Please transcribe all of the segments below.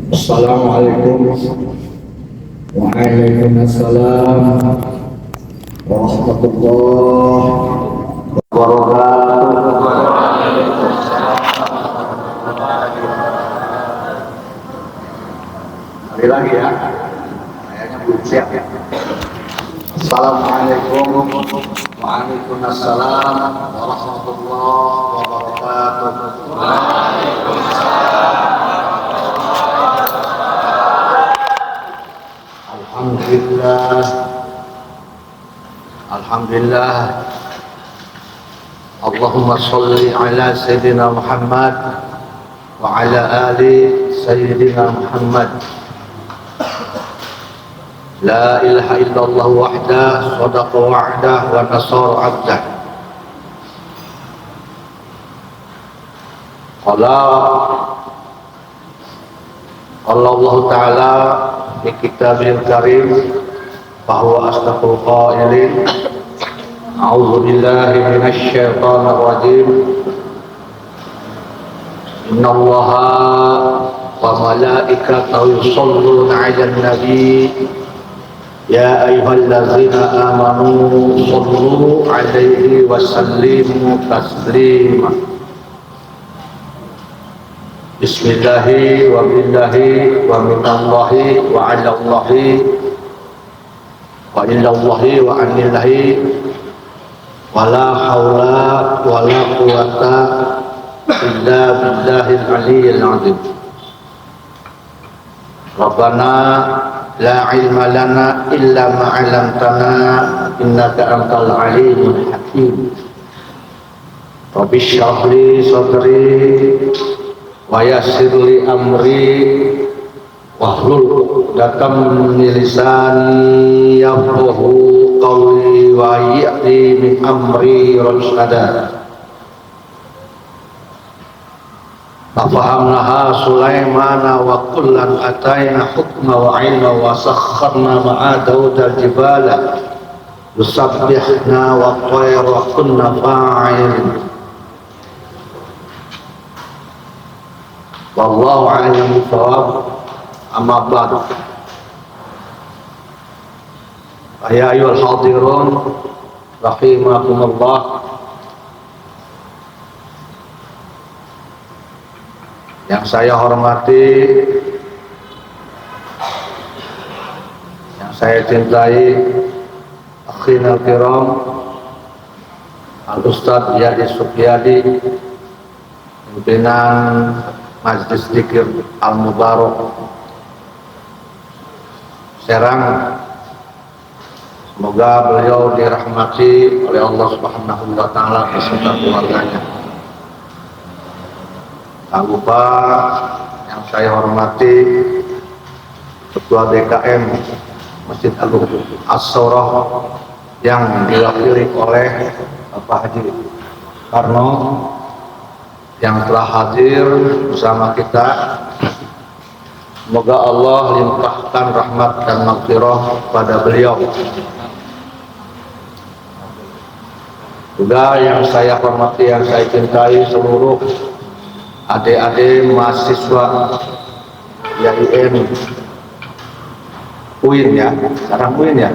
Assalamualaikum Waalaikumsalam warahmatullahi wabarakatuh. Sekali lagi ya, kayaknya belum siap ya. Assalamualaikum Waalaikumsalam warahmatullahi wabarakatuh. Alhamdulillah. Allahumma sholli ala Sayyidina Muhammad wa ala ali Sayyidina Muhammad. La ilaha illallah wahdah, sadaqa wa'dah wa nasara 'abdah. Allah Ta'ala di Kitabil Karim bahwa asdaqul qailin a'udzu billahi minasy syaithanir rajim. Innallaha wa malaikatahu yusholluna 'alan nabi ya ayyuhallazina amanu shollu 'alaihi wa sallimu taslima. Bismillahi wa billahi wa minallahi wa alallahi wa illallahi wa anillahi wa la hawla wa la quwata illa billahil aliyyil azim. Rabbana la ilma lana illa ma 'allamtana innaka antal alimul hakim. Rabbi shrah li sadri wa yassir li amri wahlul 'uqdatam min lisani yafqahu qawli wa ya'ti min amri rasyada. Fahamnaha Sulaimana wa kullan atayna hukma wa ilma wa sakharna ma'a Daud al-jibala yusabbihna wa tayra wa kunna fa'ilin. Wallahu a'lam bishawab. Amma ba'du. Ya ayyuhal hadirun rahimakumullah. Yang saya hormati, yang saya cintai, akhina kiram Al-Ustadz Yadi Sukyadi, pimpinan Majlis Dzikir Al-Mubarak Serang. Semoga beliau dirahmati oleh Allah Subhanahu wa Ta'ala beserta keluarganya. Tak lupa yang saya hormati Ketua DKM Masjid Agung As-Saurah yang diwakili oleh Bapak Haji Karno yang telah hadir bersama kita. Semoga Allah limpahkan rahmat dan maghfirah pada beliau. Juga yang saya hormati, yang saya cintai seluruh adik-adik mahasiswa YIN UIN ya, sekarang UIN ya,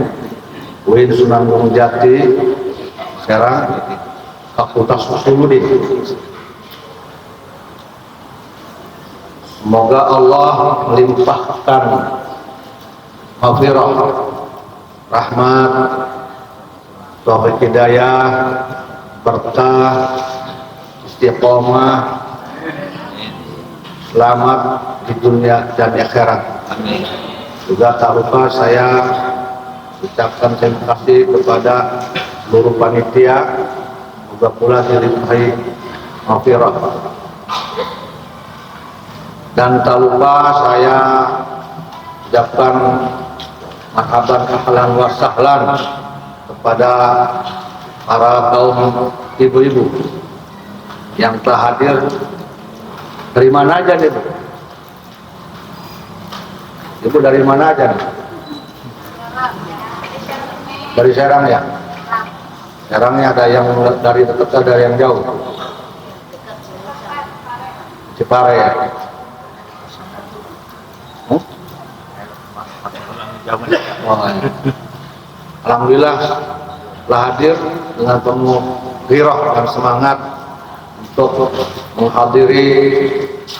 UIN Sunan Gunung Jati, sekarang Fakultas Usuluddin. Semoga Allah melimpahkan maghfirah, rahmat, taufik hidayah, berkah, istiqomah, selamat di dunia dan akhirat. Amin. Juga tak lupa saya ucapkan terima kasih kepada seluruh panitia, juga pula dilimpahi maghfirah. Dan tak lupa saya ucapkan marhaban ahlan wa sahlan kepada para kaum ibu-ibu yang telah hadir. Dari mana aja nih, Bu? Ibu dari mana aja nih? Dari Serang ya? Serangnya ada yang dari dekat, ada yang jauh. Cipare ya? Alhamdulillah telah hadir dengan penuh ghirah dan semangat untuk menghadiri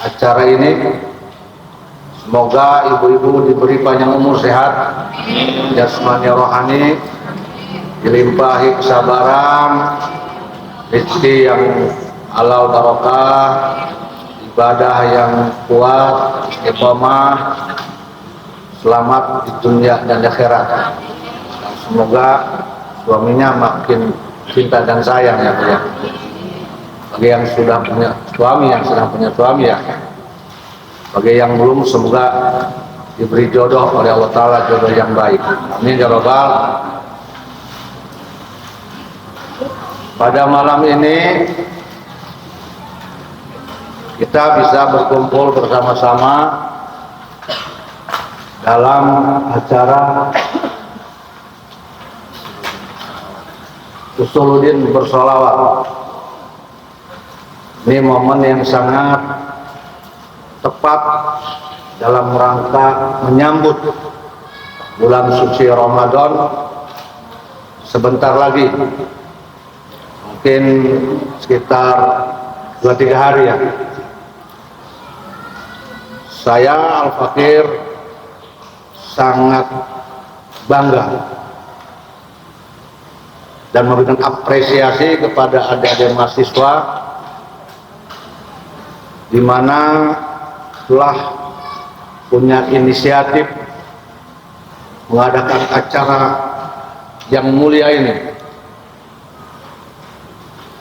acara ini. Semoga ibu-ibu diberi panjang umur, sehat jasmani rohani, dilimpahi kesabaran, rezeki yang halal barokah, ibadah yang kuat, istiqomah, selamat di dunia dan akhirat. Dan semoga suaminya makin cinta dan sayang ya Bu ya. Bagi yang sudah punya suami, yang sedang punya suami ya. Bagi yang belum, semoga diberi jodoh oleh Allah Ta'ala, jodoh yang baik. Amin ya Rabbal. Pada malam ini kita bisa berkumpul bersama-sama dalam acara Usuluddin bersolawat. Ini momen yang sangat tepat dalam rangka menyambut bulan suci Ramadan. Sebentar lagi, mungkin sekitar 2-3 hari ya, saya Al-Fakir sangat bangga dan memberikan apresiasi kepada adik-adik mahasiswa di mana telah punya inisiatif mengadakan acara yang mulia ini,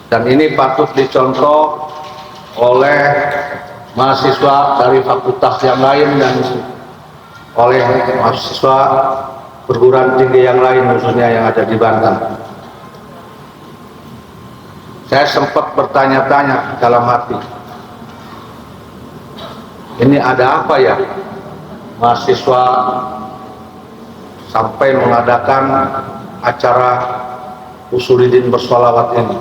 dan ini patut dicontoh oleh mahasiswa dari fakultas yang lain dan oleh mahasiswa perguruan tinggi yang lain, khususnya yang ada di Banten. Saya sempat bertanya-tanya dalam hati, ini ada apa ya mahasiswa sampai mengadakan acara Usuluddin bersolawat ini?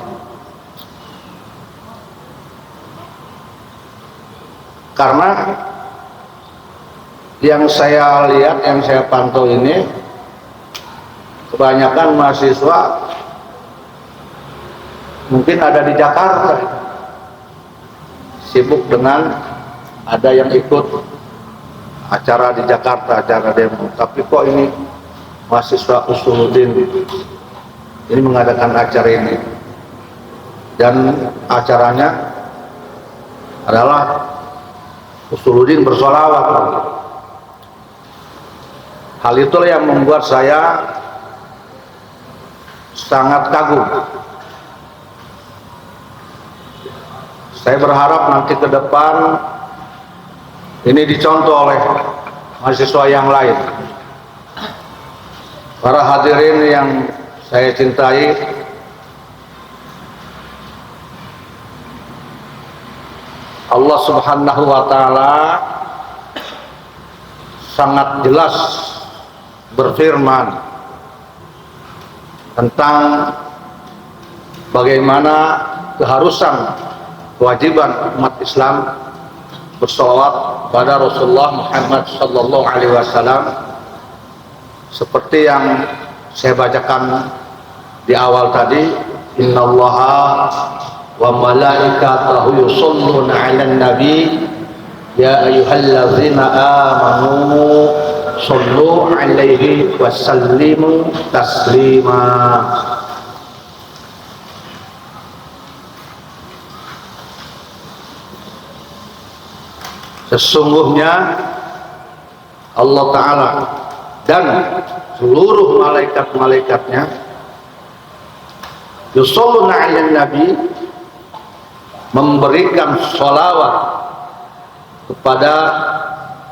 Karena yang saya lihat, yang saya pantau ini, kebanyakan mahasiswa mungkin ada di Jakarta, sibuk dengan ada yang ikut acara di Jakarta, acara demo. Tapi kok ini mahasiswa Usuluddin ini mengadakan acara ini, dan acaranya adalah Usuluddin bersolawat. Hal itulah yang membuat saya sangat kagum. Saya berharap nanti ke depan ini dicontoh oleh mahasiswa yang lain. Para hadirin yang saya cintai, Allah Subhanahu wa Ta'ala sangat jelas berfirman tentang bagaimana keharusan, kewajiban umat Islam bersolawat pada Rasulullah Muhammad sallallahu alaihi wasallam, seperti yang saya bacakan di awal tadi, innallaha wa malaikatahu yusholluna 'alan nabi ya ayyuhallazina amanu shollu 'alaihi wa sallimu taslima. Sesungguhnya Allah Ta'ala dan seluruh malaikat-malaikatnya yusholluna 'alan nabi, memberikan sholawat kepada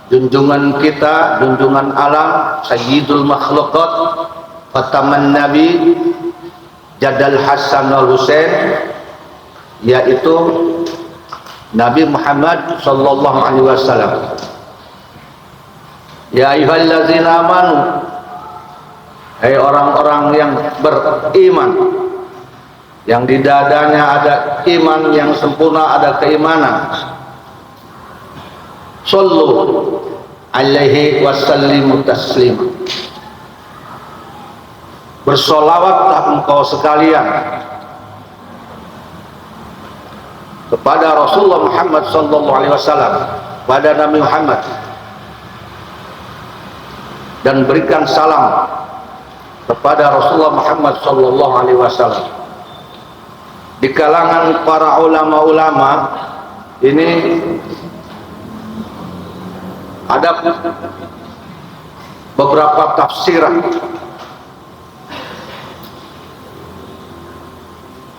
junjungan kita, junjungan alam, sayyidul makhluqat, khataman nabi, jadal Hasan wal Husain, yaitu Nabi Muhammad sallallahu alaihi wasallam. Ya ayyuhallazina amanu, hai orang-orang yang beriman, yang di dadanya ada iman yang sempurna, ada keimanan. Sallu alaihi wasallimu taslima. Bersolawatlah engkau sekalian kepada Rasulullah Muhammad sallallahu alaihi wasallam, pada Nabi Muhammad, dan berikan salam kepada Rasulullah Muhammad sallallahu alaihi wasallam. Di kalangan para ulama-ulama ini ada beberapa tafsiran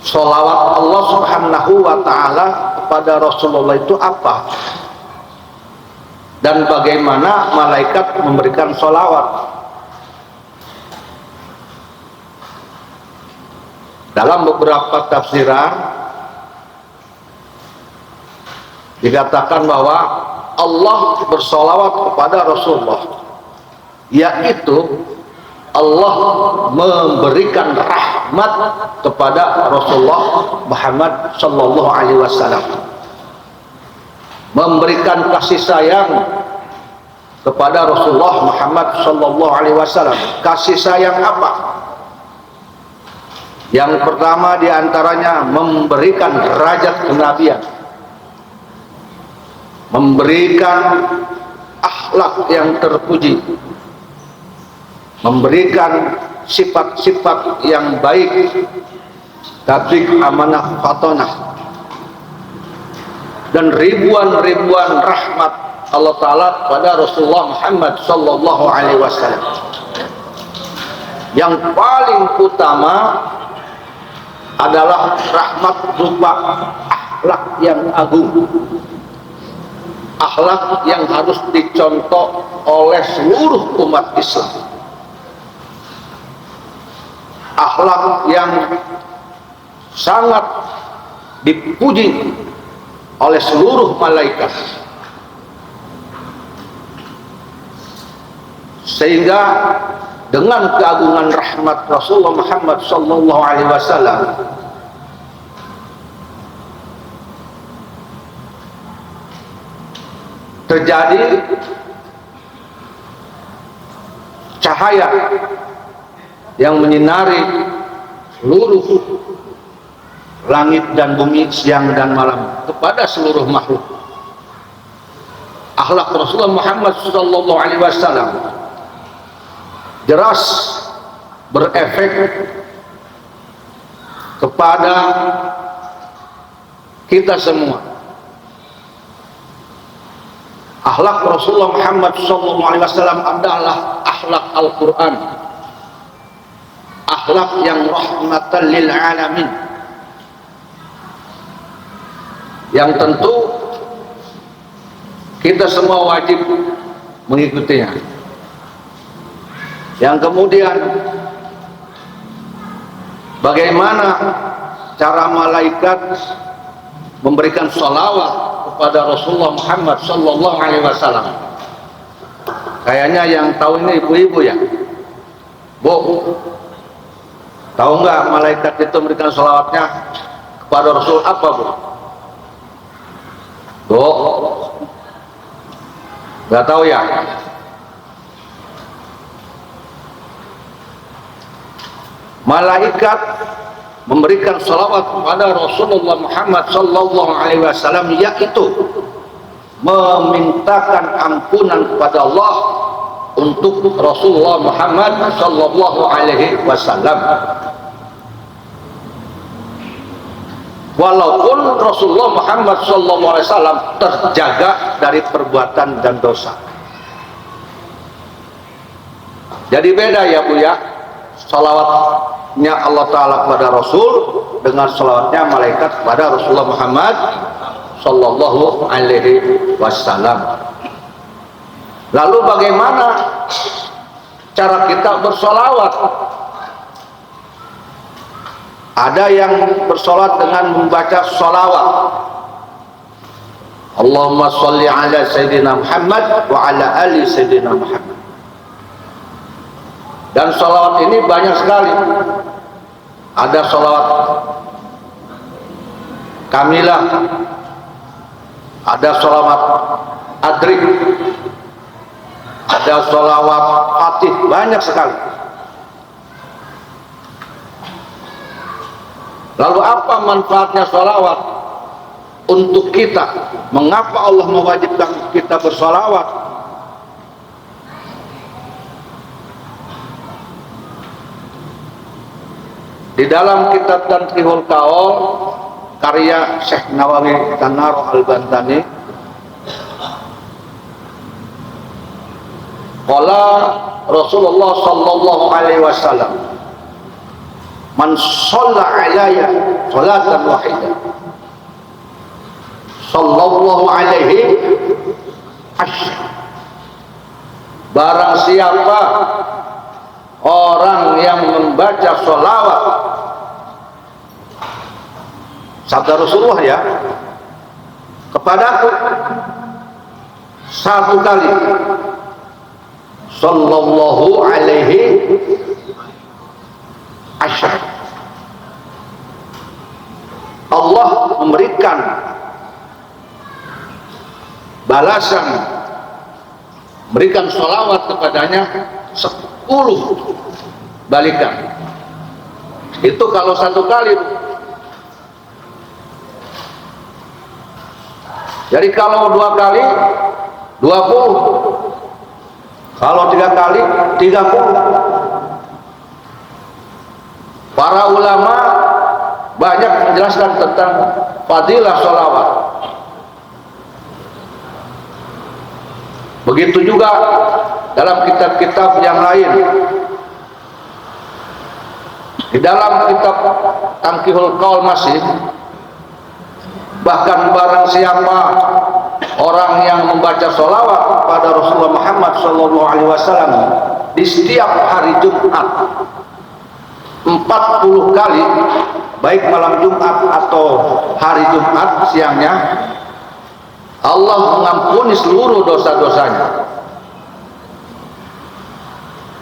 sholawat Allah subhanahu wa ta'ala kepada Rasulullah itu apa, dan bagaimana malaikat memberikan sholawat. Dalam beberapa tafsiran dikatakan bahwa Allah bersolawat kepada Rasulullah, yaitu Allah memberikan rahmat kepada Rasulullah Muhammad sallallahu alaihi wasallam, memberikan kasih sayang kepada Rasulullah Muhammad sallallahu alaihi wasallam. Kasih sayang apa? Yang pertama diantaranya memberikan derajat kenabian, memberikan akhlak yang terpuji, memberikan sifat-sifat yang baik, tabligh amanah fatonah, dan ribuan-ribuan rahmat Allah Ta'ala pada Rasulullah Muhammad sallallahu alaihi wasallam. Yang paling utama adalah rahmat berupa akhlak yang agung, akhlak yang harus dicontoh oleh seluruh umat Islam, akhlak yang sangat dipuji oleh seluruh malaikat, sehingga dengan keagungan rahmat Rasulullah Muhammad sallallahu alaihi wasallam terjadi cahaya yang menyinari seluruh langit dan bumi siang dan malam kepada seluruh makhluk. Akhlak Rasulullah Muhammad sallallahu alaihi wasallam jelas berefek kepada kita semua. Akhlak Rasulullah Muhammad SAW adalah akhlak Al-Quran, akhlak yang rahmatan lil alamin, yang tentu kita semua wajib mengikutinya. Yang kemudian, bagaimana cara malaikat memberikan sholawat kepada Rasulullah Muhammad sallallahu alaihi wasallam? Kayaknya yang tahu ini ibu-ibu ya, Bu. Tahu nggak malaikat itu memberikan sholawatnya kepada Rasul apa, Bu? Bu, nggak tahu ya? Malaikat memberikan salawat kepada Rasulullah Muhammad sallallahu alaihi wasallam, yaitu memintakan ampunan kepada Allah untuk Rasulullah Muhammad sallallahu alaihi wasallam. Walaupun Rasulullah Muhammad sallallahu alaihi wasallam terjaga dari perbuatan dan dosa. Jadi beda ya Bu ya, salawatnya Allah Ta'ala kepada Rasul dengan salawatnya malaikat kepada Rasulullah Muhammad sallallahu alaihi wasallam. Lalu bagaimana cara kita bersolawat? Ada yang bersolat dengan membaca solawat, Allahumma sholli ala Sayyidina Muhammad wa ala ali Sayyidina Muhammad. Dan sholawat ini banyak sekali. Ada sholawat kamilah, ada sholawat adrik, ada sholawat fatih, banyak sekali. Lalu apa manfaatnya sholawat untuk kita? Mengapa Allah mewajibkan kita bersolawat? Di dalam kitab Tanqihul Qaul karya Syekh Nawawi Tanaro Al-Bantani, qala Rasulullah sallallahu alaihi wasallam, man shalla alayya salatan wahidah sallallahu alaihi asyhad. Barang siapa orang yang membaca sholawat, sabda Rasulullah ya, kepadaku satu kali, sallallahu alaihi asyhad, Allah memberikan balasan, memberikan sholawat kepadanya 10 balikan. Itu kalau satu kali. Jadi kalau 2 kali 20, kalau 3 kali 30. Para ulama banyak menjelaskan tentang fadilah sholawat. Begitu juga dalam kitab-kitab yang lain. Di dalam kitab Tanqihul Qaul masih, bahkan barang siapa orang yang membaca sholawat pada Rasulullah Muhammad SAW di setiap hari Jumat 40 kali, baik malam Jumat atau hari Jumat siangnya, Allah mengampuni seluruh dosa-dosanya.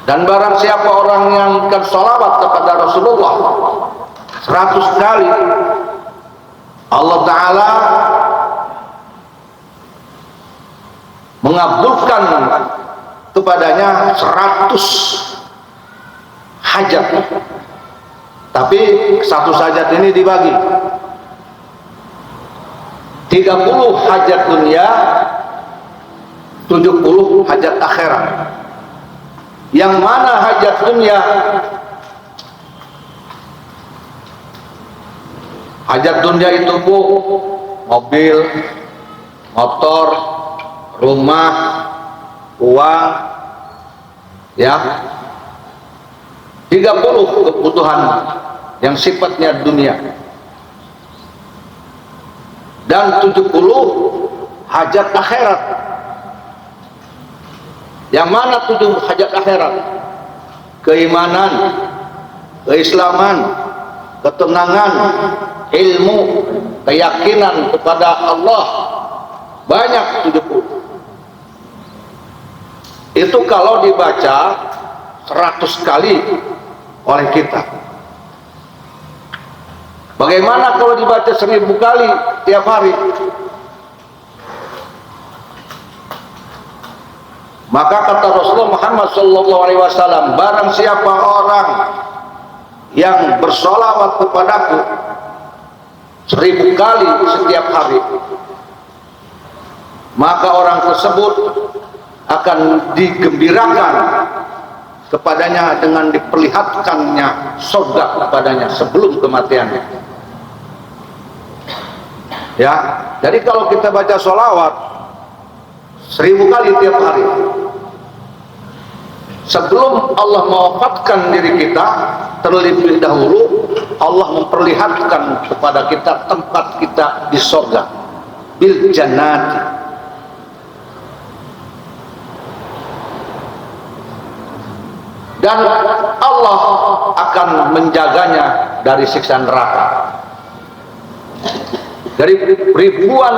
Dan barang siapa orang yang akan sholawat kepada Rasulullah 100 kali, Allah Ta'ala mengabulkan kepadanya 100 hajat. Tapi 1 hajat ini dibagi 30 hajat dunia, 70 hajat akhirat. Yang mana hajat dunia? Hajat dunia itu Bu, mobil, motor, rumah, uang, ya, 30 kebutuhan yang sifatnya dunia. Dan 70 hajat akhirat. Yang mana 7 hajat akhirat? Keimanan, keislaman, ketenangan, ilmu, keyakinan kepada Allah. Banyak 70. Itu kalau dibaca 100 kali oleh kita. Bagaimana kalau dibaca 1000 kali tiap hari? Maka kata Rasulullah Muhammad SAW, barang siapa orang yang bersolawat kepadaku 1000 kali setiap hari, maka orang tersebut akan digembirakan kepadanya dengan diperlihatkannya surga kepadanya sebelum kematiannya. Ya, jadi kalau kita baca sholawat 1000 kali tiap hari, sebelum Allah mewafatkan diri kita, terlebih dahulu Allah memperlihatkan kepada kita tempat kita di surga, bil jannati. Dan Allah akan menjaganya dari siksa neraka. Dari ribuan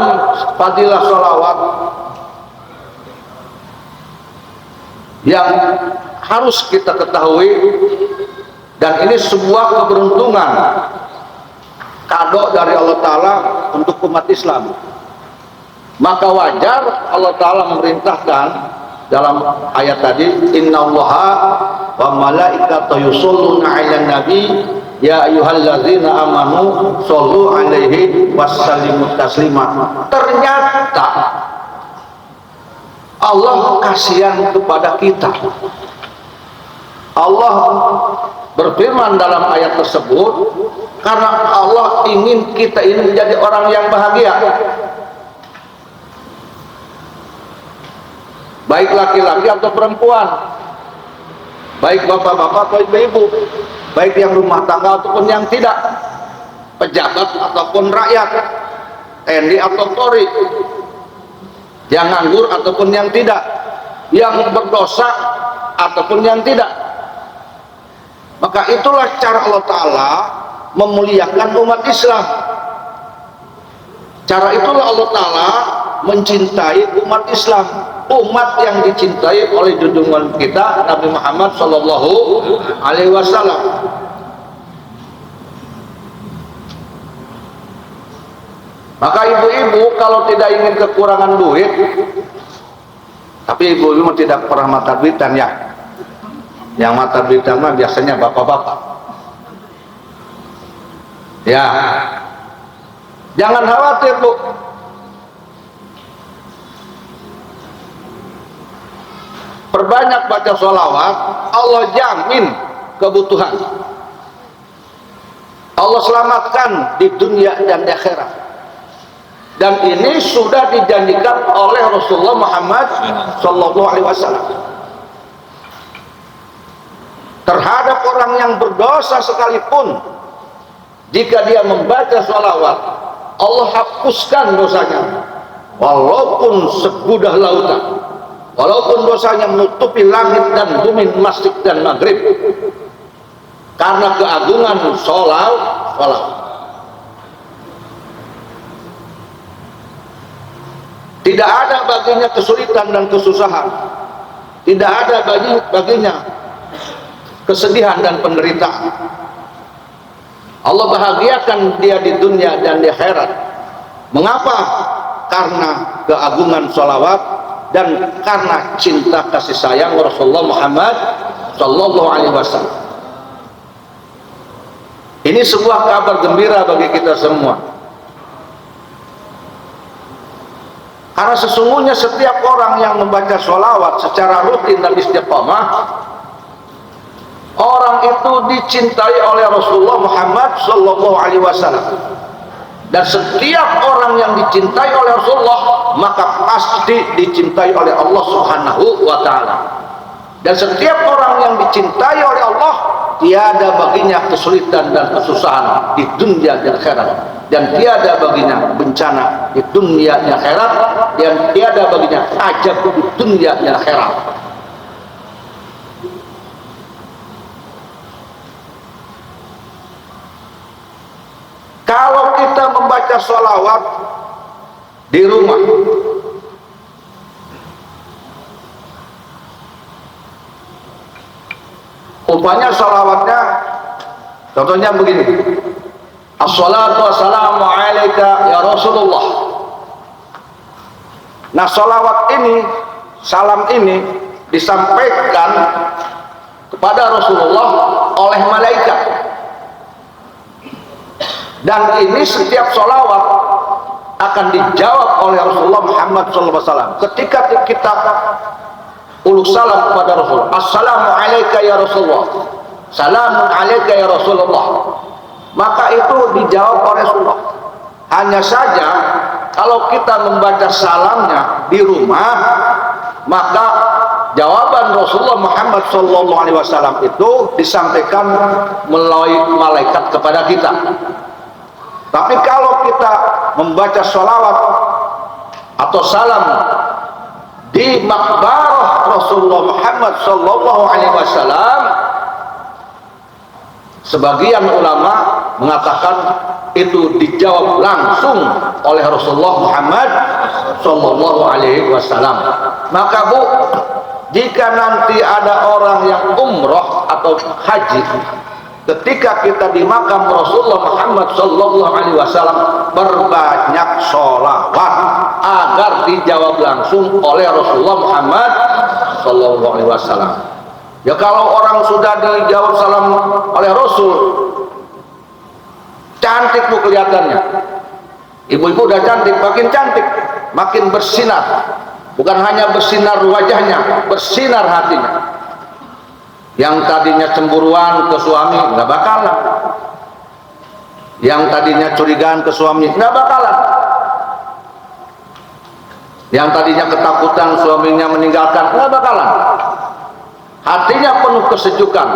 fadilah sholawat yang harus kita ketahui, dan ini sebuah keberuntungan, kado dari Allah Ta'ala untuk umat Islam. Maka wajar Allah Ta'ala memerintahkan dalam ayat tadi, innallaha wa malaikatahu yusholluna 'alan nabi ya ayyuhalladzina amanu shollu 'alaihi wasallimu taslima. Ternyata Allah kasihan kepada kita. Allah berfirman dalam ayat tersebut karena Allah ingin kita ini menjadi orang yang bahagia, baik laki-laki atau perempuan, baik bapak-bapak atau ibu-ibu, baik yang rumah tangga ataupun yang tidak, pejabat ataupun rakyat, TNI atau Polri, yang nganggur ataupun yang tidak, yang berdosa ataupun yang tidak. Maka itulah cara Allah Ta'ala memuliakan umat Islam. Cara itulah Allah Ta'ala mencintai umat Islam, umat yang dicintai oleh junjungan kita Nabi Muhammad Sallallahu Alaihi Wasallam. Maka ibu-ibu kalau tidak ingin kekurangan duit, tapi ibu-ibu tidak pernah mata duitan ya. Yang mata duitan mah biasanya bapak-bapak. Ya, jangan khawatir Bu. Perbanyak baca sholawat, Allah jamin kebutuhan. Allah selamatkan di dunia dan di akhirat. Dan ini sudah dijanjikan oleh Rasulullah Muhammad Sallallahu Alaihi Wasallam terhadap orang yang berdosa sekalipun. Jika dia membaca sholawat, Allah hapuskan dosanya walaupun segudah lautan, walaupun dosanya menutupi langit dan bumi, masjid dan maghrib, karena keagungan sholawat. Tidak ada baginya kesulitan dan kesusahan, tidak ada baginya kesedihan dan penderitaan. Allah bahagiakan dia di dunia dan di akhirat. Mengapa? Karena keagungan sholawat dan karena cinta kasih sayang Rasulullah Muhammad Sallallahu Alaihi Wasallam. Ini sebuah kabar gembira bagi kita semua. Karena sesungguhnya setiap orang yang membaca sholawat secara rutin dan istiqamah, orang itu dicintai oleh Rasulullah Muhammad Sallallahu Alaihi Wasallam. Dan setiap orang yang dicintai oleh Rasulullah maka pasti dicintai oleh Allah Subhanahu wa Ta'ala. Dan setiap orang yang dicintai oleh Allah, tiada baginya kesulitan dan kesusahan di dunia dan akhirat, dan tiada baginya bencana di dunia dan akhirat, dan tiada baginya ajab di dunia dan akhirat. Kalau kita membaca sholawat di rumah, umpamanya sholawatnya, contohnya begini: assalatu wassalamu alaika ya Rasulullah. Nah, sholawat ini, salam ini disampaikan kepada Rasulullah oleh malaikat. Dan ini setiap sholawat akan dijawab oleh Rasulullah Muhammad SAW. Ketika kita uluk salam kepada Rasul, assalamu alaika ya Rasulullah, salamun alaika ya Rasulullah, maka itu dijawab oleh Rasulullah. Hanya saja kalau kita membaca salamnya di rumah, maka jawaban Rasulullah Muhammad SAW itu disampaikan melalui malaikat kepada kita. Tapi kalau kita membaca sholawat atau salam di makbarah Rasulullah Muhammad SAW, sebagian ulama mengatakan itu dijawab langsung oleh Rasulullah Muhammad SAW. Maka Bu, jika nanti ada orang yang umroh atau haji, ketika kita di makam Rasulullah Muhammad SAW, berbanyak sholawat agar dijawab langsung oleh Rasulullah Muhammad Sallallahu Alaihi Wasallam. Ya kalau orang sudah dijawab salam oleh Rasul, cantik bu kelihatannya. Ibu-ibu udah cantik, makin bersinar. Bukan hanya bersinar wajahnya, bersinar hatinya. Yang tadinya cemburuan ke suami, nggak bakalan. Yang tadinya curigaan ke suami, nggak bakalan. Yang tadinya ketakutan suaminya meninggalkan, nggak bakalan. Hatinya penuh kesejukan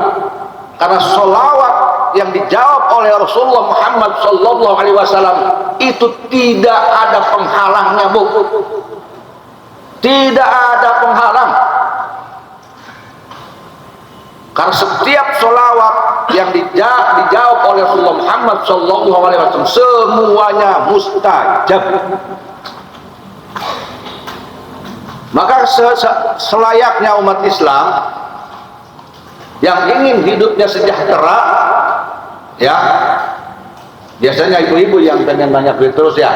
karena sholawat yang dijawab oleh Rasulullah Muhammad Sallallahu Alaihi Wasallam itu tidak ada penghalangnya, bu. Tidak ada penghalang. Karena setiap sholawat yang dijawab oleh Rasulullah Muhammad Sallallahu Alaihi Wasallam semuanya mustajab. Maka selayaknya umat Islam yang ingin hidupnya sejahtera, ya biasanya ibu-ibu yang pengen banyak duit terus ya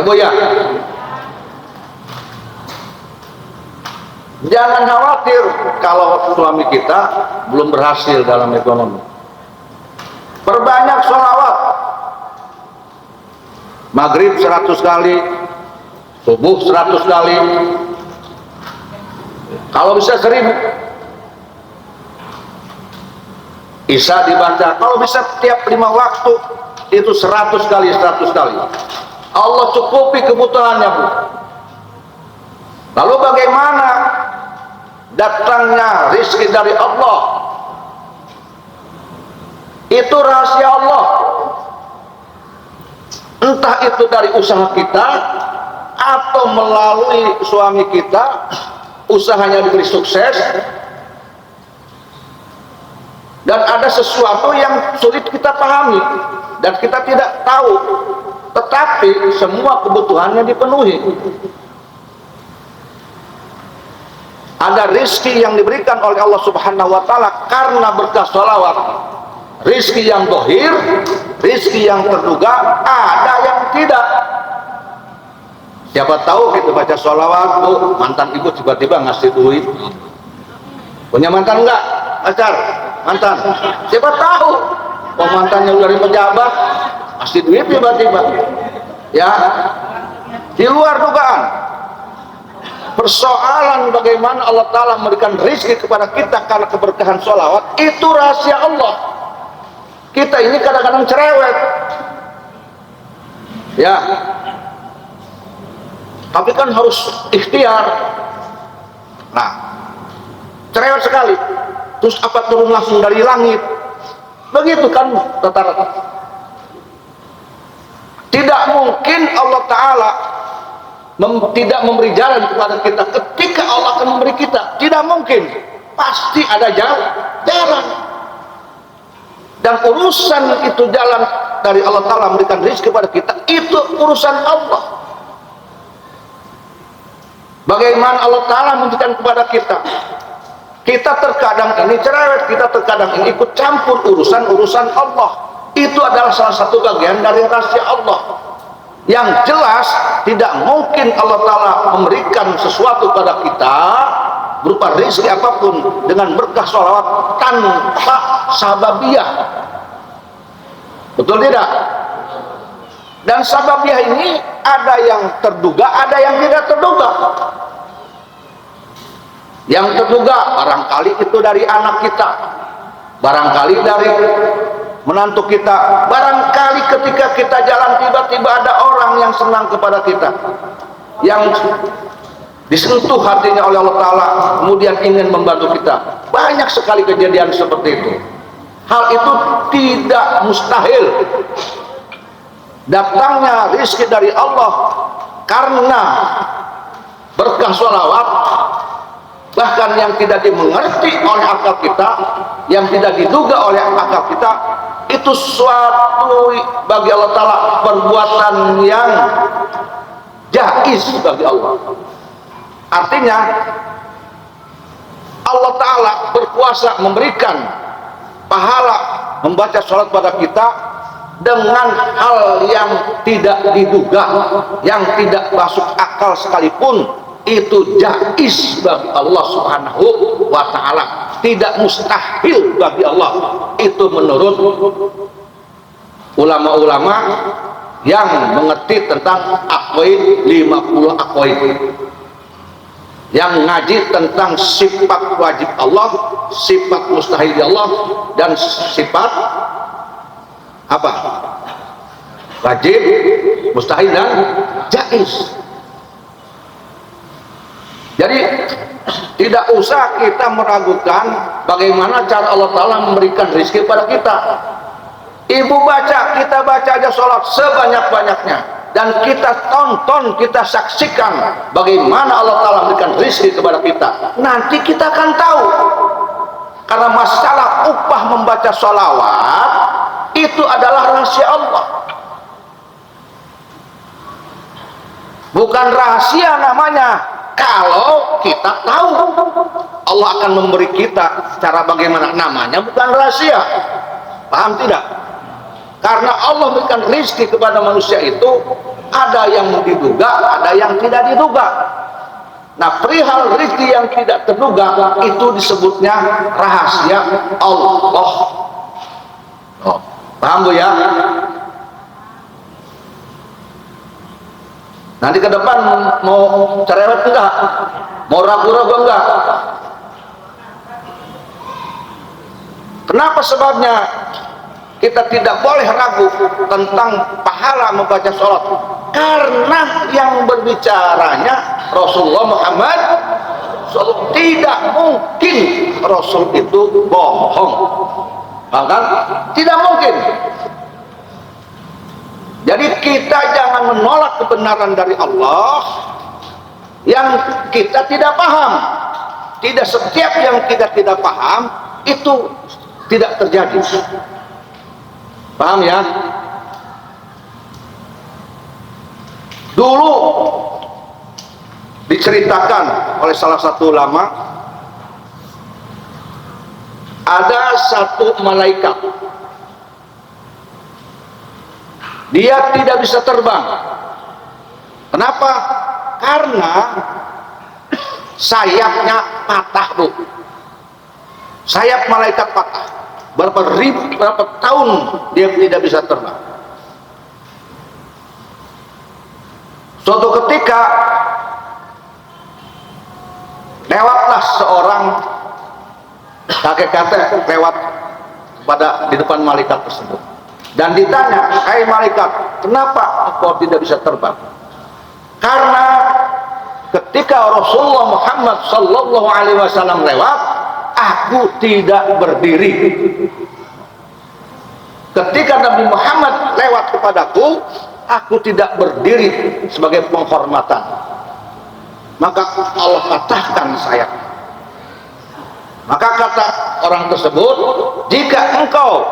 bu ya. Jangan khawatir kalau suami kita belum berhasil dalam ekonomi. Perbanyak sholawat. Maghrib 100 kali, subuh 100 kali, kalau bisa 1000. Isya dibaca, kalau bisa tiap 5 waktu itu 100 kali. Allah cukupi kebutuhannya, bu. Lalu bagaimana datangnya rizki dari Allah? Itu rahasia Allah. Entah itu dari usaha kita atau melalui suami kita, usahanya diberi sukses. Dan ada sesuatu yang sulit kita pahami dan kita tidak tahu, tetapi semua kebutuhannya dipenuhi. Ada rizki yang diberikan oleh Allah Subhanahu Wa Taala karena berkah sholawat. Rizki yang dohir, rizki yang terduga, ada yang tidak. Siapa tahu kita baca sholawat, bu, mantan ibu tiba-tiba ngasih duit. Punya mantan enggak? Pacar? Mantan? Siapa tahu? Oh, mantannya dari pejabat, ngasih duit tiba-tiba. Ya, di luar dugaan. Persoalan bagaimana Allah Ta'ala memberikan rizki kepada kita karena keberkahan sholawat, itu rahasia Allah. Kita ini kadang-kadang cerewet. Ya, tapi kan harus ikhtiar. Nah, cerewet sekali. Terus apa turun langsung dari langit? Begitu kan rata-rata. Tidak mungkin Allah Ta'ala tidak memberi jalan kepada kita ketika Allah akan memberi kita. Tidak mungkin. Pasti ada jalan. Dan urusan itu jalan dari Allah Ta'ala memberikan rezeki kepada kita, itu urusan Allah. Bagaimana Allah Ta'ala memberikan kepada kita? Kita terkadang ini cerewet, kita terkadang ini ikut campur urusan Allah. Itu adalah salah satu bagian dari rahasia Allah. Yang jelas tidak mungkin Allah Ta'ala memberikan sesuatu pada kita berupa rezeki apapun dengan berkah sholawat tanpa sababiyah. Betul tidak? Dan sababiyah ini ada yang terduga, ada yang tidak terduga. Yang terduga barangkali itu dari anak kita, barangkali dari menantu kita, barangkali ketika kita jalan tiba-tiba ada orang yang senang kepada kita, yang disentuh hatinya oleh Allah Ta'ala, kemudian ingin membantu kita. Banyak sekali kejadian seperti itu. Hal itu tidak mustahil. Datangnya rizki dari Allah karena berkah sholawat, bahkan yang tidak dimengerti oleh akal kita, yang tidak diduga oleh akal kita, itu suatu bagi Allah Ta'ala perbuatan yang jaiz bagi Allah. Artinya Allah Ta'ala berkuasa memberikan pahala membaca sholat pada kita dengan hal yang tidak diduga, yang tidak masuk akal sekalipun. itu jaiz bagi Allah Subhanahu wa ta'ala, tidak mustahil bagi Allah. Itu menurut ulama-ulama yang mengerti tentang aqwaid, 50 aqwaid, yang ngaji tentang sifat wajib Allah, sifat mustahil Allah, dan sifat apa? Wajib, mustahil, dan jaiz. Jadi tidak usah kita meragukan bagaimana cara Allah Ta'ala memberikan rezeki pada kita. Ibu baca, kita baca aja sholat sebanyak-banyaknya, dan kita tonton, kita saksikan bagaimana Allah Ta'ala memberikan rezeki kepada kita. Nanti kita akan tahu. Karena masalah upah membaca sholawat itu adalah rahasia Allah, bukan rahasia namanya. Kalau kita tahu Allah akan memberi kita cara bagaimana, namanya bukan rahasia. Paham tidak? Karena Allah memberikan rezeki kepada manusia itu ada yang diduga, ada yang tidak diduga. Nah, perihal rezeki yang tidak terduga itu disebutnya rahasia Allah. Oh, paham Bu ya? Nanti ke depan mau cerewet enggak? Mau ragu-ragu enggak? Kenapa sebabnya kita tidak boleh ragu tentang pahala membaca sholat? Karena yang berbicaranya Rasulullah Muhammad SAW. Tidak mungkin Rasul itu bohong, bahkan tidak mungkin. Jadi kita jangan menolak kebenaran dari Allah yang kita tidak paham. Tidak setiap yang kita tidak paham itu tidak terjadi. Paham ya? Dulu diceritakan oleh salah satu ulama, ada satu malaikat, dia tidak bisa terbang. Kenapa? Karena sayapnya patah, Bu. Sayap malaikat patah. Berapa tahun dia tidak bisa terbang. Suatu ketika lewatlah seorang kakek-kakek lewat di depan malaikat tersebut, dan ditanya, "Hai malaikat, kenapa engkau tidak bisa terbang?" Karena ketika Rasulullah Muhammad sallallahu alaihi wasallam lewat, aku tidak berdiri. Ketika Nabi Muhammad lewat kepadaku, aku tidak berdiri sebagai penghormatan. Maka Allah patahkan sayap. Maka kata orang tersebut, jika engkau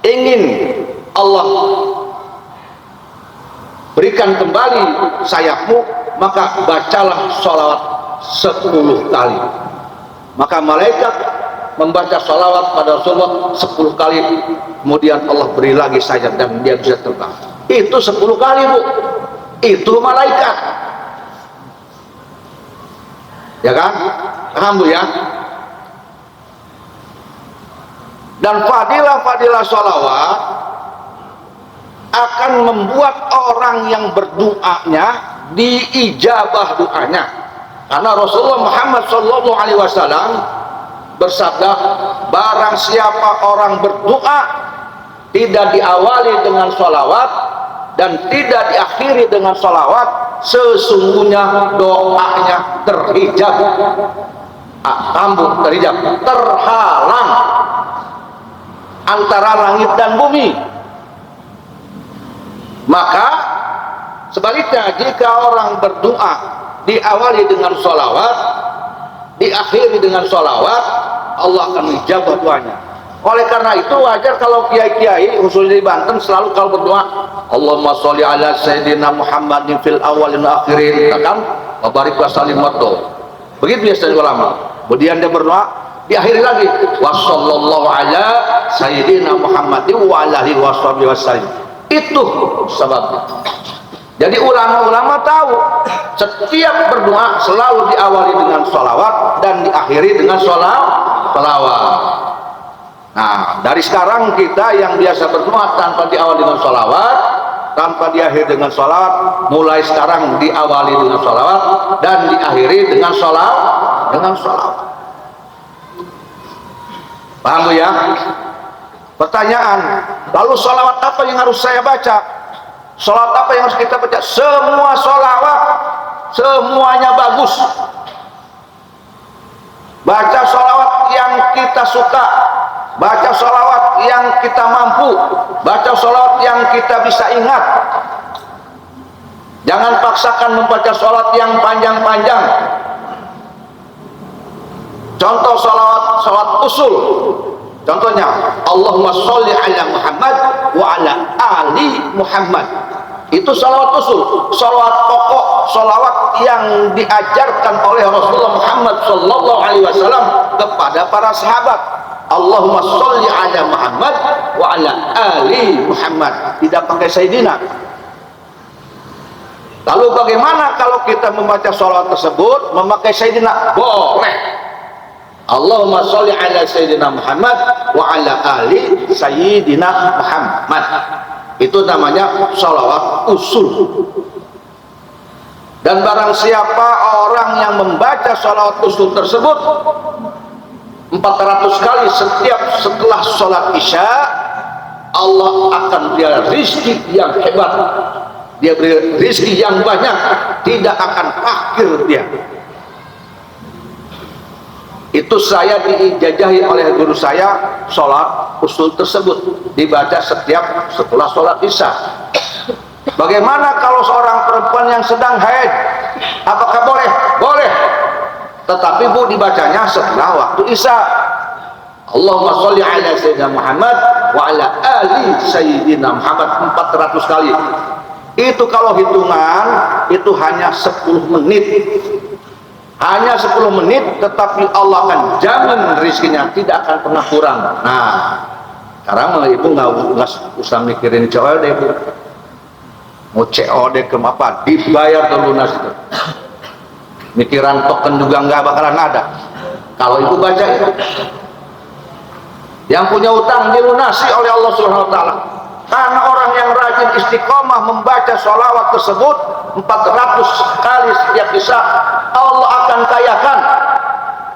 ingin Allah berikan kembali sayapmu, maka bacalah sholawat 10 kali. Maka malaikat membaca sholawat pada Rasulullah 10 kali, kemudian Allah beri lagi sayap dan dia bisa terbang. Itu 10 kali, Bu. Itu malaikat. Ya kan? Paham, Bu ya? Dan fadilah-fadilah sholawat akan membuat orang yang berdoanya diijabah doanya. Karena Rasulullah Muhammad SAW bersabda, barang siapa orang berdoa tidak diawali dengan sholawat dan tidak diakhiri dengan sholawat, sesungguhnya doanya terhijab, terhijab, terhalang antara langit dan bumi. Maka sebaliknya, jika orang berdoa diawali dengan sholawat, diakhiri dengan sholawat, Allah akan menjawab doanya. Oleh karena itu wajar kalau kiai-kiai khususnya di Banten selalu kalau berdoa, Allahumma sholli ala sayyidina Muhammadin fil awalin akhirin, kan? Wa barik wa sallim wa to. Begitu biasanya ulama. Kemudian dia berdoa, diakhiri lagi, wa sallallahu ala sayyidina Muhammadin wa alihi wa sahbihi wasallam. Itu sebabnya. Jadi ulama-ulama tahu setiap berdoa selalu diawali dengan sholawat dan diakhiri dengan sholawat. Nah, dari sekarang kita yang biasa berdoa tanpa diawali dengan sholawat, tanpa diakhiri dengan sholawat, mulai sekarang diawali dengan sholawat dan diakhiri dengan sholawat. Paham Bu ya? Pertanyaan, lalu sholawat apa yang harus saya baca? Sholawat apa yang harus kita baca? Semua sholawat, semuanya bagus. Baca sholawat yang kita suka, baca sholawat yang kita mampu, baca sholawat yang kita bisa ingat. Jangan paksakan membaca sholawat yang panjang-panjang. Contoh sholawat usul. Contohnya, Allahumma sholli ala Muhammad wa ala ali Muhammad. Itu sholawat usul, sholawat pokok, sholawat yang diajarkan oleh Rasulullah Muhammad sallallahu alaihi wasallam kepada para sahabat. Allahumma sholli ala Muhammad wa ala ali Muhammad. Tidak pakai Sayyidina. Lalu bagaimana kalau kita membaca sholawat tersebut memakai Sayyidina? Boleh. Allahumma sholli ala Sayyidina Muhammad wa ala ali Sayyidina Muhammad. Itu namanya sholawat usul. Dan barang siapa orang yang membaca sholawat usul tersebut 400 kali setelah sholat isya, Allah akan beri rizki yang hebat, dia beri rizki yang banyak, tidak akan akhir dia. Itu saya diijazahi oleh guru saya, sholat usul tersebut dibaca setelah sholat isya. Bagaimana kalau seorang perempuan yang sedang haid? Apakah boleh? Boleh. Tetapi Bu, dibacanya setelah waktu isya. Allahumma sholli ala Sayyidina Muhammad wa ala ali Sayyidina Muhammad 400 kali. Itu kalau hitungan itu hanya 10 menit. Hanya 10 menit, tetapi Allah akan jamin rizkinya, tidak akan pernah kurang. Nah, sekarang ibu nggak usah mikirin COD, Bu. Mau COD ke apa? Dibayar ke lunas itu. Mikiran token juga nggak bakalan ada. Kalau ibu baca itu, yang punya utang dilunasi oleh Allah Subhanahu Wa Taala. Karena orang yang rajin istiqomah membaca sholawat tersebut 400 kali setiap isya, Allah akan kayakan,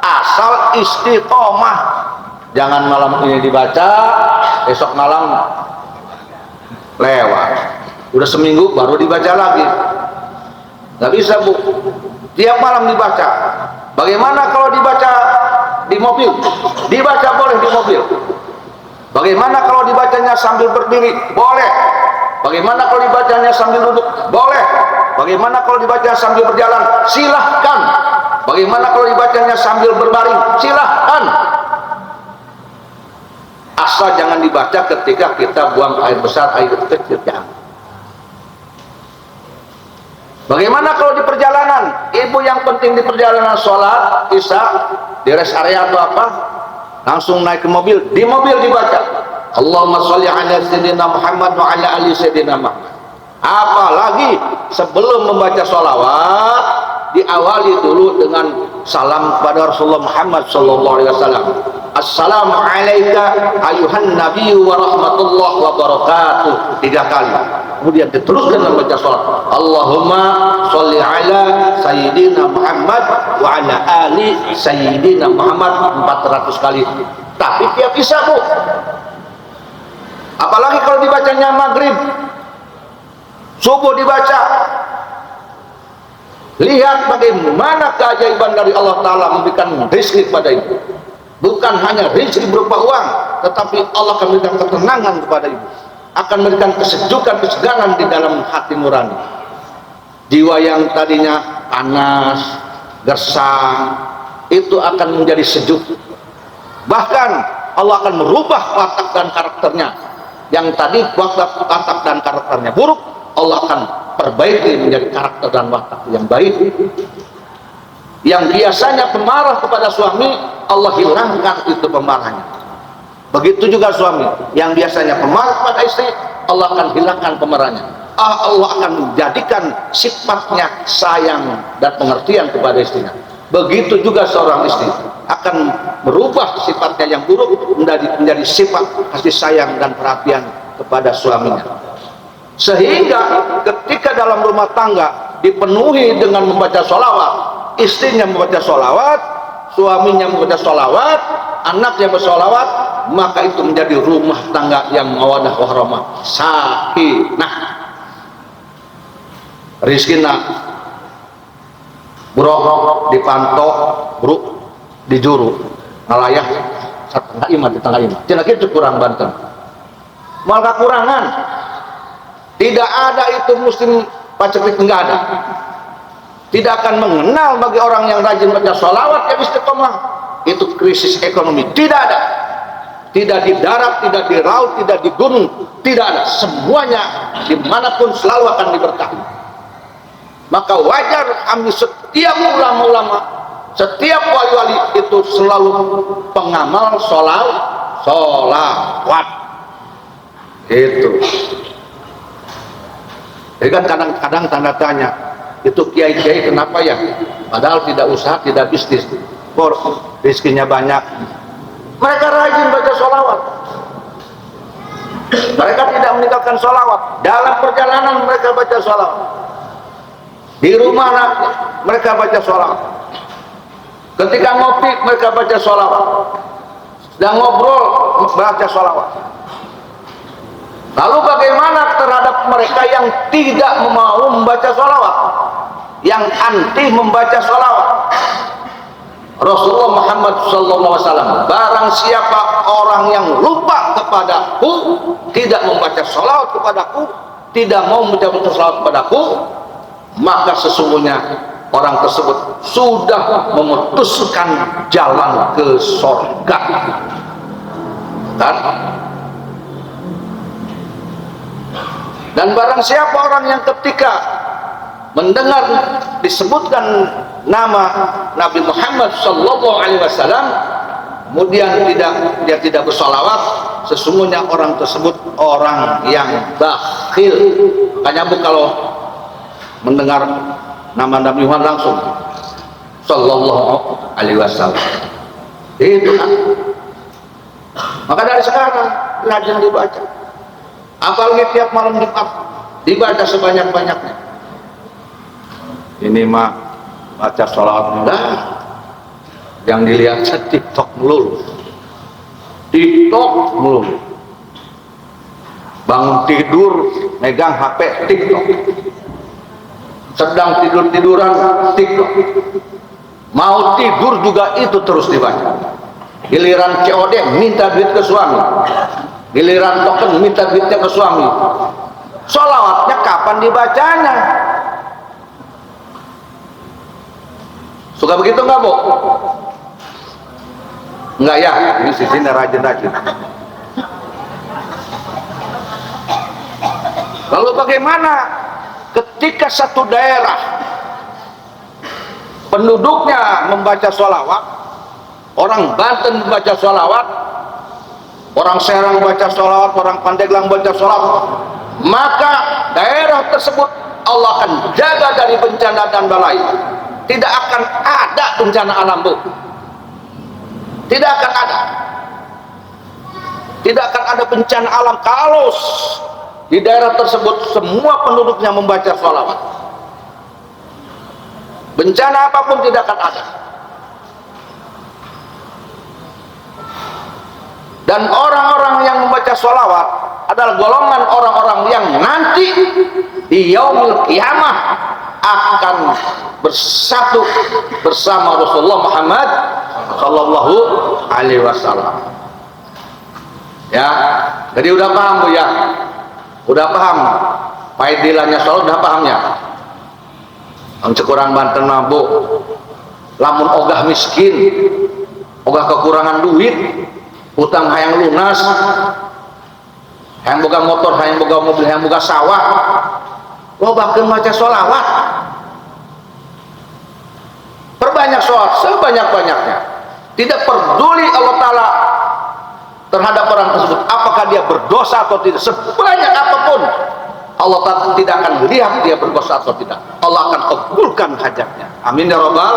asal istiqomah. Jangan malam ini dibaca, besok malam lewat, udah seminggu baru dibaca lagi. Nggak bisa Bu, tiap malam dibaca. Bagaimana kalau dibaca di mobil? Dibaca boleh di mobil. Bagaimana kalau dibacanya sambil berdiri? Boleh. Bagaimana kalau dibacanya sambil duduk? Boleh. Bagaimana kalau dibaca sambil berjalan? Silahkan. Bagaimana kalau dibacanya sambil berbaring? Silahkan. Asal jangan dibaca ketika kita buang air besar, air kecil. Jangan. Bagaimana kalau di perjalanan? Ibu, yang penting di perjalanan sholat isya, di rest area atau apa, langsung naik ke mobil, di mobil dibaca Allahumma sholli ala Sayyidina Muhammad wa ala ali Sayyidina Muhammad. Apalagi sebelum membaca sholawat, diawali dulu dengan salam kepada Rasulullah Muhammad sallallahu alaihi wasallam. Assalamu alayka ayuhan nabiyyu wa rahmatullahi wa barakatuh, 3 kali. Kemudian diteruskan membaca salat. Allahumma sholli ala Sayyidina Muhammad wa ala ali Sayyidina Muhammad 400 kali. Tapi tiap isya, Bu. Apalagi kalau dibacanya maghrib, subuh dibaca. Lihat bagaimana keajaiban dari Allah Ta'ala memberikan rezeki kepada ibu. Bukan hanya rezeki berupa uang, tetapi Allah akan memberikan ketenangan kepada ibu, akan memberikan kesejukan, kesegaran di dalam hati nurani. Jiwa yang tadinya panas, gersang, itu akan menjadi sejuk. Bahkan Allah akan merubah watak dan karakternya. Yang tadi watak dan karakternya buruk, Allah akan perbaiki menjadi karakter dan watak yang baik. Yang biasanya pemarah kepada suami, Allah hilangkan itu pemarahnya. Begitu juga suami yang biasanya pemarah kepada istri, Allah akan hilangkan pemarahnya. Allah akan menjadikan sifatnya sayang dan pengertian kepada istrinya. Begitu juga seorang istri akan merubah sifatnya yang buruk menjadi sifat kasih sayang dan perhatian kepada suaminya. Sehingga ketika dalam rumah tangga dipenuhi dengan membaca sholawat, istrinya membaca sholawat, suaminya membaca sholawat, anaknya bersolawat, maka itu menjadi rumah tangga yang mawadah warahmah, sakinah. Rizkina bro dipantau, bro dijuru ngalayah setengah iman di tengah iman. Cina itu kurang Banten. Malah kekurangan. Tidak ada itu muslim paceklik, enggak ada. Tidak akan mengenal bagi orang yang rajin baca sholawat yang istiqomah itu krisis ekonomi. Tidak ada. Tidak di darat, tidak di laut, tidak di gunung, tidak ada. Semuanya dimanapun selalu akan diberkahi. Maka wajar kami setiap ulama-ulama, setiap wali-wali itu selalu pengamal sholawat. Itu. Jadi kan kadang-kadang tanda tanya, itu kiai-kiai kenapa ya? Padahal tidak usaha, tidak bisnis, kok rezekinya banyak. Mereka rajin baca sholawat. Mereka tidak meninggalkan sholawat. Dalam perjalanan mereka baca sholawat. Di rumah mereka baca sholawat. Ketika ngopi mereka baca sholawat. Sedang ngobrol baca sholawat. Lalu bagaimana terhadap mereka yang tidak mau membaca sholawat, yang anti membaca sholawat? Rasulullah Muhammad SAW, barang siapa orang yang lupa kepadaku, tidak membaca sholawat kepadaku, tidak mau membaca sholawat kepadaku, maka sesungguhnya orang tersebut sudah memutuskan jalan ke surga. Dan barang siapa orang yang ketika mendengar disebutkan nama Nabi Muhammad SAW, kemudian dia tidak bersolawat, sesungguhnya orang tersebut orang yang bakhil. Makanya Bu kalau mendengar nama Nabi Muhammad langsung Sallallahu Alaihi Wasallam. Itu kan. Maka dari sekarang rajin dibaca. Apalagi tiap malam Jumat dibaca sebanyak-banyaknya. Ini mah baca sholawat mudah. Yang dilihat TikTok melulu. TikTok melulu. Bangun tidur megang HP TikTok. Sedang tidur-tiduran TikTok. Mau tidur juga itu terus dibaca. Giliran COD minta duit ke suami. Giliran token minta duitnya ke suami. Sholawatnya kapan dibacanya? Suka begitu nggak Bu? Enggak ya, ini sini rajin-rajin. Lalu bagaimana ketika satu daerah penduduknya membaca sholawat, orang Banten membaca sholawat, orang Serang baca sholawat, orang Pandeglang baca sholawat, maka daerah tersebut Allah akan jaga dari bencana dan balai. Tidak akan ada bencana alam Bu. Tidak akan ada. Tidak akan ada bencana alam kalau di daerah tersebut semua penduduknya membaca sholawat. Bencana apapun tidak akan ada. Dan orang-orang yang membaca sholawat adalah golongan orang-orang yang nanti di yaumil qiyamah akan bersatu bersama Rasulullah Muhammad Sallallahu Alaihi Wasallam. Ya, jadi udah paham Bu ya? Udah paham? Faedilahnya sholawat udah pahamnya? Cekurang Banten Bu, lamun ogah miskin, ogah kekurangan duit, utang hayang lunas, hayang boga motor, hayang boga mobil, hayang boga sawah, lo bahkan baca sholawat. Perbanyak sholawat sebanyak-banyaknya. Tidak peduli Allah Ta'ala terhadap orang tersebut, apakah dia berdosa atau tidak, sebanyak apapun Allah tidak akan lihat dia berdosa atau tidak. Allah akan kabulkan hajatnya. Amin ya rabbal.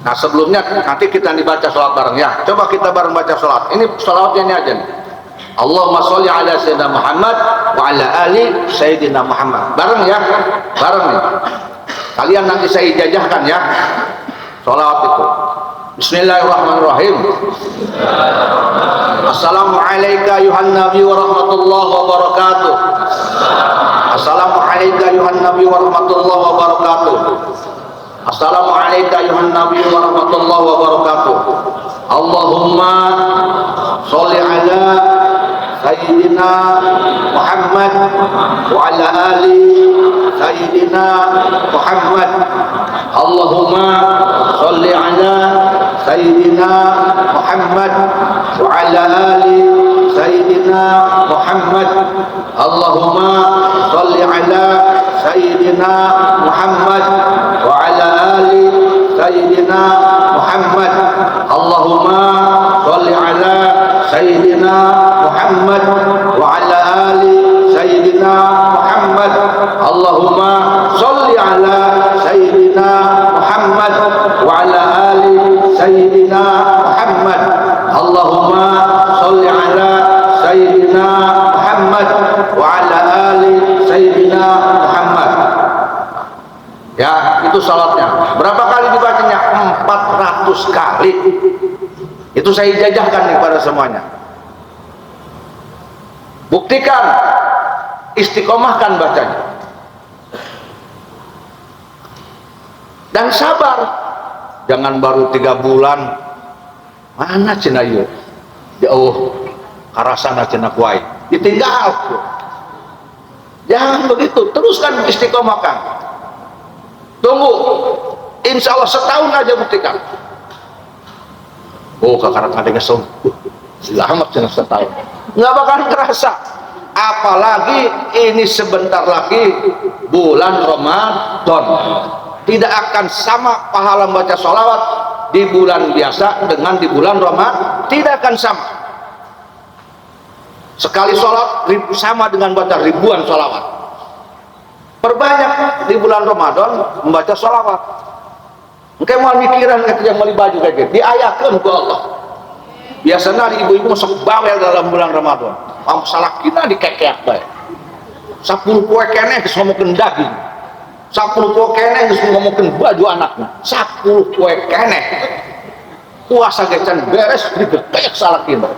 Nah sebelumnya nanti kita dibaca sholat bareng ya. Coba kita bareng baca sholat. Ini sholatnya ini aja nih. Allahumma sholli ala sayyidina Muhammad wa ala ali sayyidina Muhammad. Bareng ya, bareng nih. Kalian nanti saya ijazahkan ya sholat itu. Bismillahirrahmanirrahim. Assalamualaikum ayuhan nabi wa rahmatullahi wa barakatuh. Assalamualaikum ayuhan nabi wa rahmatullahi wa barakatuh. Assalamualaikum ayuhan nabi wa rahmatullahi wa barakatuh. Allahumma sholli ala sayyidina Muhammad wa ala ali sayyidina Muhammad. Allahumma sholli ala sayyidina Muhammad wa ala ali sayyidina Muhammad. Allahumma sholli ala sayyidina Muhammad wa ala ali sayyidina Muhammad. Allahumma sholli ala sayyidina Muhammad wa ala ali sayyidina Muhammad. Allahumma sholli ala sayyidina Muhammad wa ala ali sayyidina Muhammad. Allahumma sholli ala sayyidina Muhammad wa ala ali sayyidina Muhammad. Ya, itu salatnya. Berapa kali dibacanya? 400 kali. Itu saya ijazahkan nih pada semuanya. Buktikan, istiqomahkan bacanya. Dan sabar. Jangan baru 3 bulan. Mana cina yuk? Jauh. Karasana cina kuai. Ditinggal. Jangan begitu. Teruskan istiqomahkan. Tunggu. Insya Allah setahun aja buktikan. Oh kakak ada ngesong. Selamat cina setahun. Nggak bakal kerasa. Apalagi ini sebentar lagi bulan Ramadan. Tidak akan sama pahala membaca sholawat di bulan biasa dengan di bulan Ramadan. Tidak akan sama. Sekali sholat sama dengan baca ribuan sholawat. Perbanyak di bulan Ramadan membaca sholawat. Mungkin mau mikiran yang mau baju kayak gitu. Diayakan ke Allah. Biasanya ibu-ibu masuk bawel dalam bulan Ramadan. Mau salah kita dikekek baik. 10 kue keneh ngomongin daging. 10 kue keneh ngomongin baju anaknya. 10 kue keneh. Puasa gecan beres dikekek salah kita.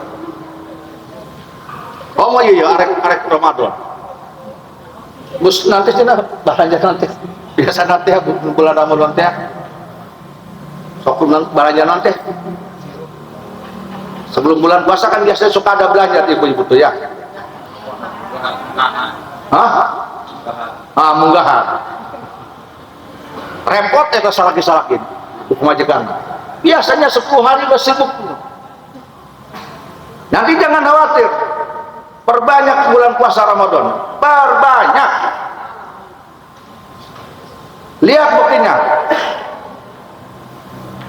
Oh iya arek Ramadan. Bus nanti cina belanja nanti. Biasa nanti ya bulan Ramadan teh. Sok belanja nanti. Sebelum bulan puasa kan biasanya suka ada belanja ibu-ibu tuh ya. Hah? Munggahan. Repot eta salaki-salakin. Majikan. Biasanya 10 hari udah sibuk. Nanti jangan khawatir. Perbanyak bulan puasa Ramadan. Perbanyak. Lihat buktinya.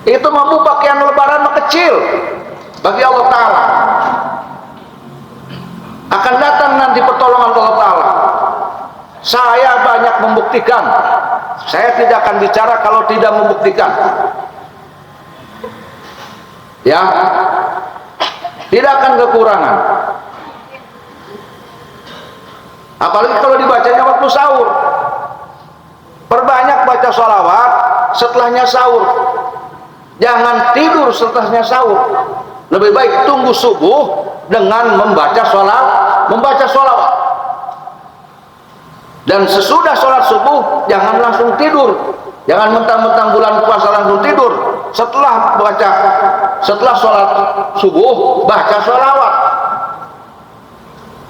Itu mampu pakaian lebaran kecil bagi Allah Ta'ala. Akan datang nanti pertolongan Allah Ta'ala. Saya banyak membuktikan. Saya tidak akan bicara kalau tidak membuktikan. Ya, tidak akan kekurangan. Apalagi kalau dibacanya waktu sahur. Perbanyak baca sholawat setelahnya sahur. Jangan tidur setelahnya sahur. Lebih baik tunggu subuh dengan membaca sholawat. Dan sesudah sholat subuh jangan langsung tidur. Jangan mentang-mentang bulan puasa langsung tidur. Setelah sholat subuh baca sholawat.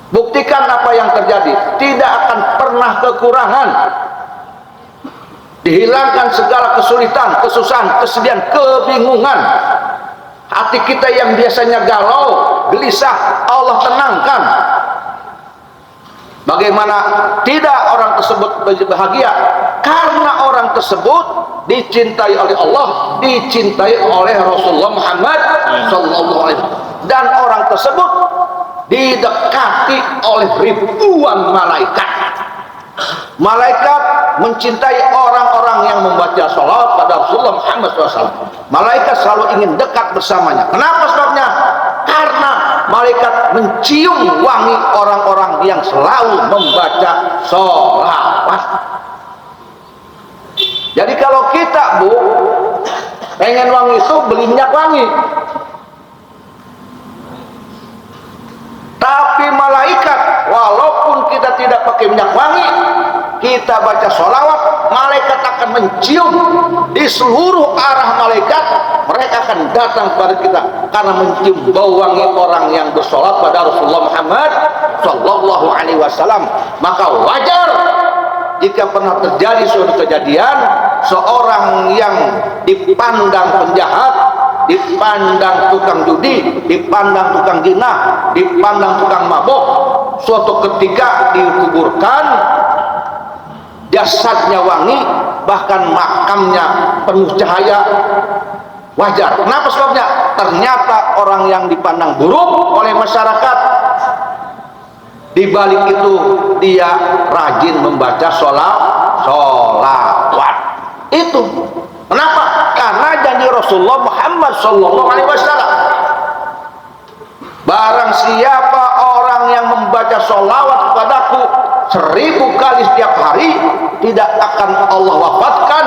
Buktikan apa yang terjadi. Tidak akan pernah kekurangan. Dihilangkan segala kesulitan, kesusahan, kesedihan, kebingungan. Hati kita yang biasanya galau, gelisah, Allah tenangkan. Bagaimana tidak orang tersebut bahagia? Karena orang tersebut dicintai oleh Allah, dicintai oleh Rasulullah Muhammad sallallahu alaihi wasallam. Dan orang tersebut didekati oleh ribuan malaikat. Malaikat mencintai orang-orang yang membaca sholawat pada Rasulullah Muhammad SAW. Malaikat selalu ingin dekat bersamanya. Kenapa sebabnya? Karena malaikat mencium wangi orang-orang yang selalu membaca sholawat. Jadi kalau kita, Bu, pengen wangi itu beli minyak wangi. Tapi malaikat, walaupun kita tidak pakai minyak wangi, kita baca sholawat, malaikat akan mencium di seluruh arah malaikat. Mereka akan datang kepada kita karena mencium bau wangi orang yang bersolat pada Rasulullah Muhammad Sallallahu Alaihi Wasallam. Maka wajar jika pernah terjadi suatu kejadian, seorang yang dipandang penjahat, dipandang tukang judi, dipandang tukang zina, dipandang tukang mabuk, suatu ketika dikuburkan, jasadnya wangi, bahkan makamnya penuh cahaya. Wajar. Kenapa sebabnya? Ternyata orang yang dipandang buruk oleh masyarakat, di balik itu dia rajin membaca sholawat. Itu kenapa? Karena janji Rasulullah Muhammad Sallallahu Alaihi Wasallam, barang siapa orang yang membaca sholawat kepadaku 1000 kali setiap hari, tidak akan Allah wafatkan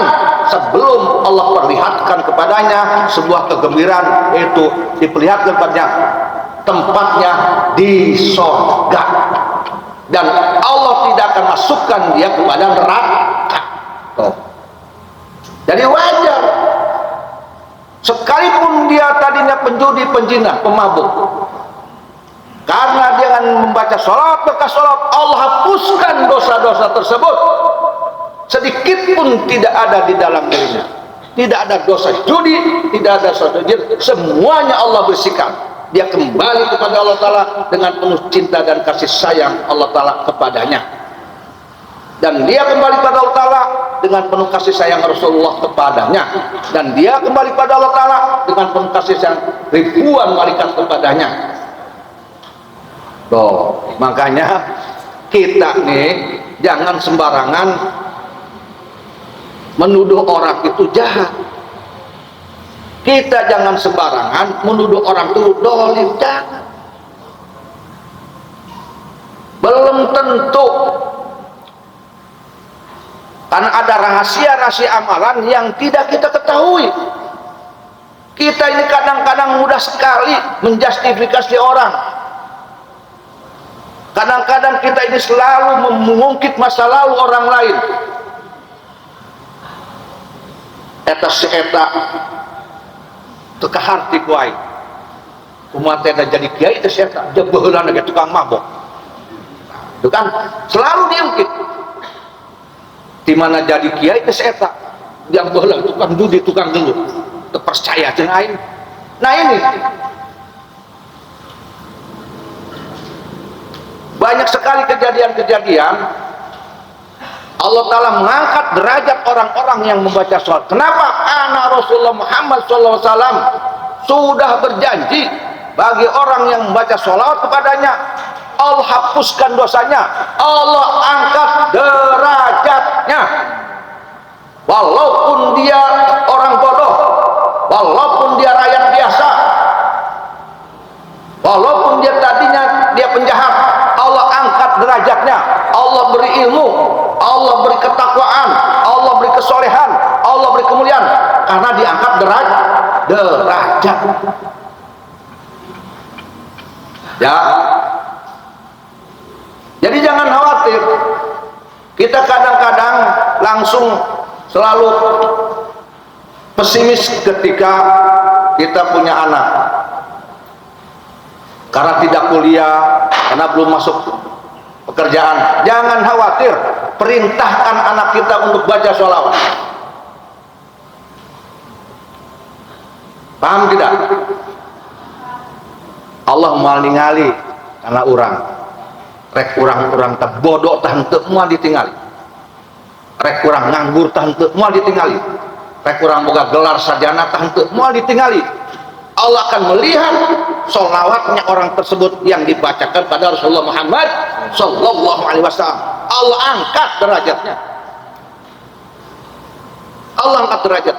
sebelum Allah perlihatkan kepadanya sebuah kegembiraan, yaitu diperlihatkan kepadanya tempatnya di surga, dan Allah tidak akan masukkan dia kepada neraka. Jadi wajar, sekalipun dia tadinya penjudi, penjinah, pemabuk, karena dia akan membaca sholawat, bekas sholawat, Allah hapuskan dosa-dosa tersebut. Sedikit pun tidak ada di dalam dirinya. Tidak ada dosa judi, tidak ada dosa jin, semuanya Allah bersihkan. Dia kembali kepada Allah Ta'ala dengan penuh cinta dan kasih sayang Allah Ta'ala kepadanya. Dan dia kembali kepada Allah Ta'ala dengan penuh kasih sayang Rasulullah kepadanya. Dan dia kembali kepada Allah Ta'ala dengan penuh kasih sayang ribuan malaikat kepadanya. Tuh, makanya kita nih jangan sembarangan menuduh orang itu jahat. Kita jangan sembarangan menuduh orang itu dolim, jangan. Belum tentu, karena ada rahasia-rahasia amalan yang tidak kita ketahui. Kita ini kadang-kadang mudah sekali menjustifikasi orang. Kadang-kadang kita ini selalu mengungkit masa lalu orang lain. Eta si eta teka harti kuai kumat eta jadi kiai itu si eta jebeulan lagi tukang mabok. Itu kan selalu diungkit. Di mana jadi kiai itu si eta yang beulang tukang judi, tukang gelut, terpercaya jeung aing. Nah ini banyak sekali kejadian-kejadian Allah Ta'ala mengangkat derajat orang-orang yang membaca sholat. Kenapa? Karena Rasulullah Muhammad SAW sudah berjanji bagi orang yang membaca sholat kepadanya, Allah hapuskan dosanya, Allah angkat derajatnya. Walaupun dia orang bodoh, walaupun dia rakyat biasa, walaupun dia tadinya dia penjahat, Allah angkat derajatnya. Allah beri ilmu, Allah beri ketakwaan, Allah beri kesolehan, Allah beri kemuliaan, karena diangkat derajat. Ya. Jadi jangan khawatir. Kita kadang-kadang langsung selalu pesimis ketika kita punya anak, karena tidak kuliah, karena belum masuk pekerjaan. Jangan khawatir, perintahkan anak kita untuk baca sholawat. Paham tidak? Allah malingali karena orang rek urang bodoh tah henteu moal ditingali, rek urang nganggur tah henteu moal ditingali, rek urang boga gelar sarjana tah henteu moal ditingali. Allah akan melihat sholawatnya orang tersebut yang dibacakan pada Rasulullah Muhammad Sallallahu Alaihi Wasallam. Allah angkat derajatnya. Allah angkat derajat.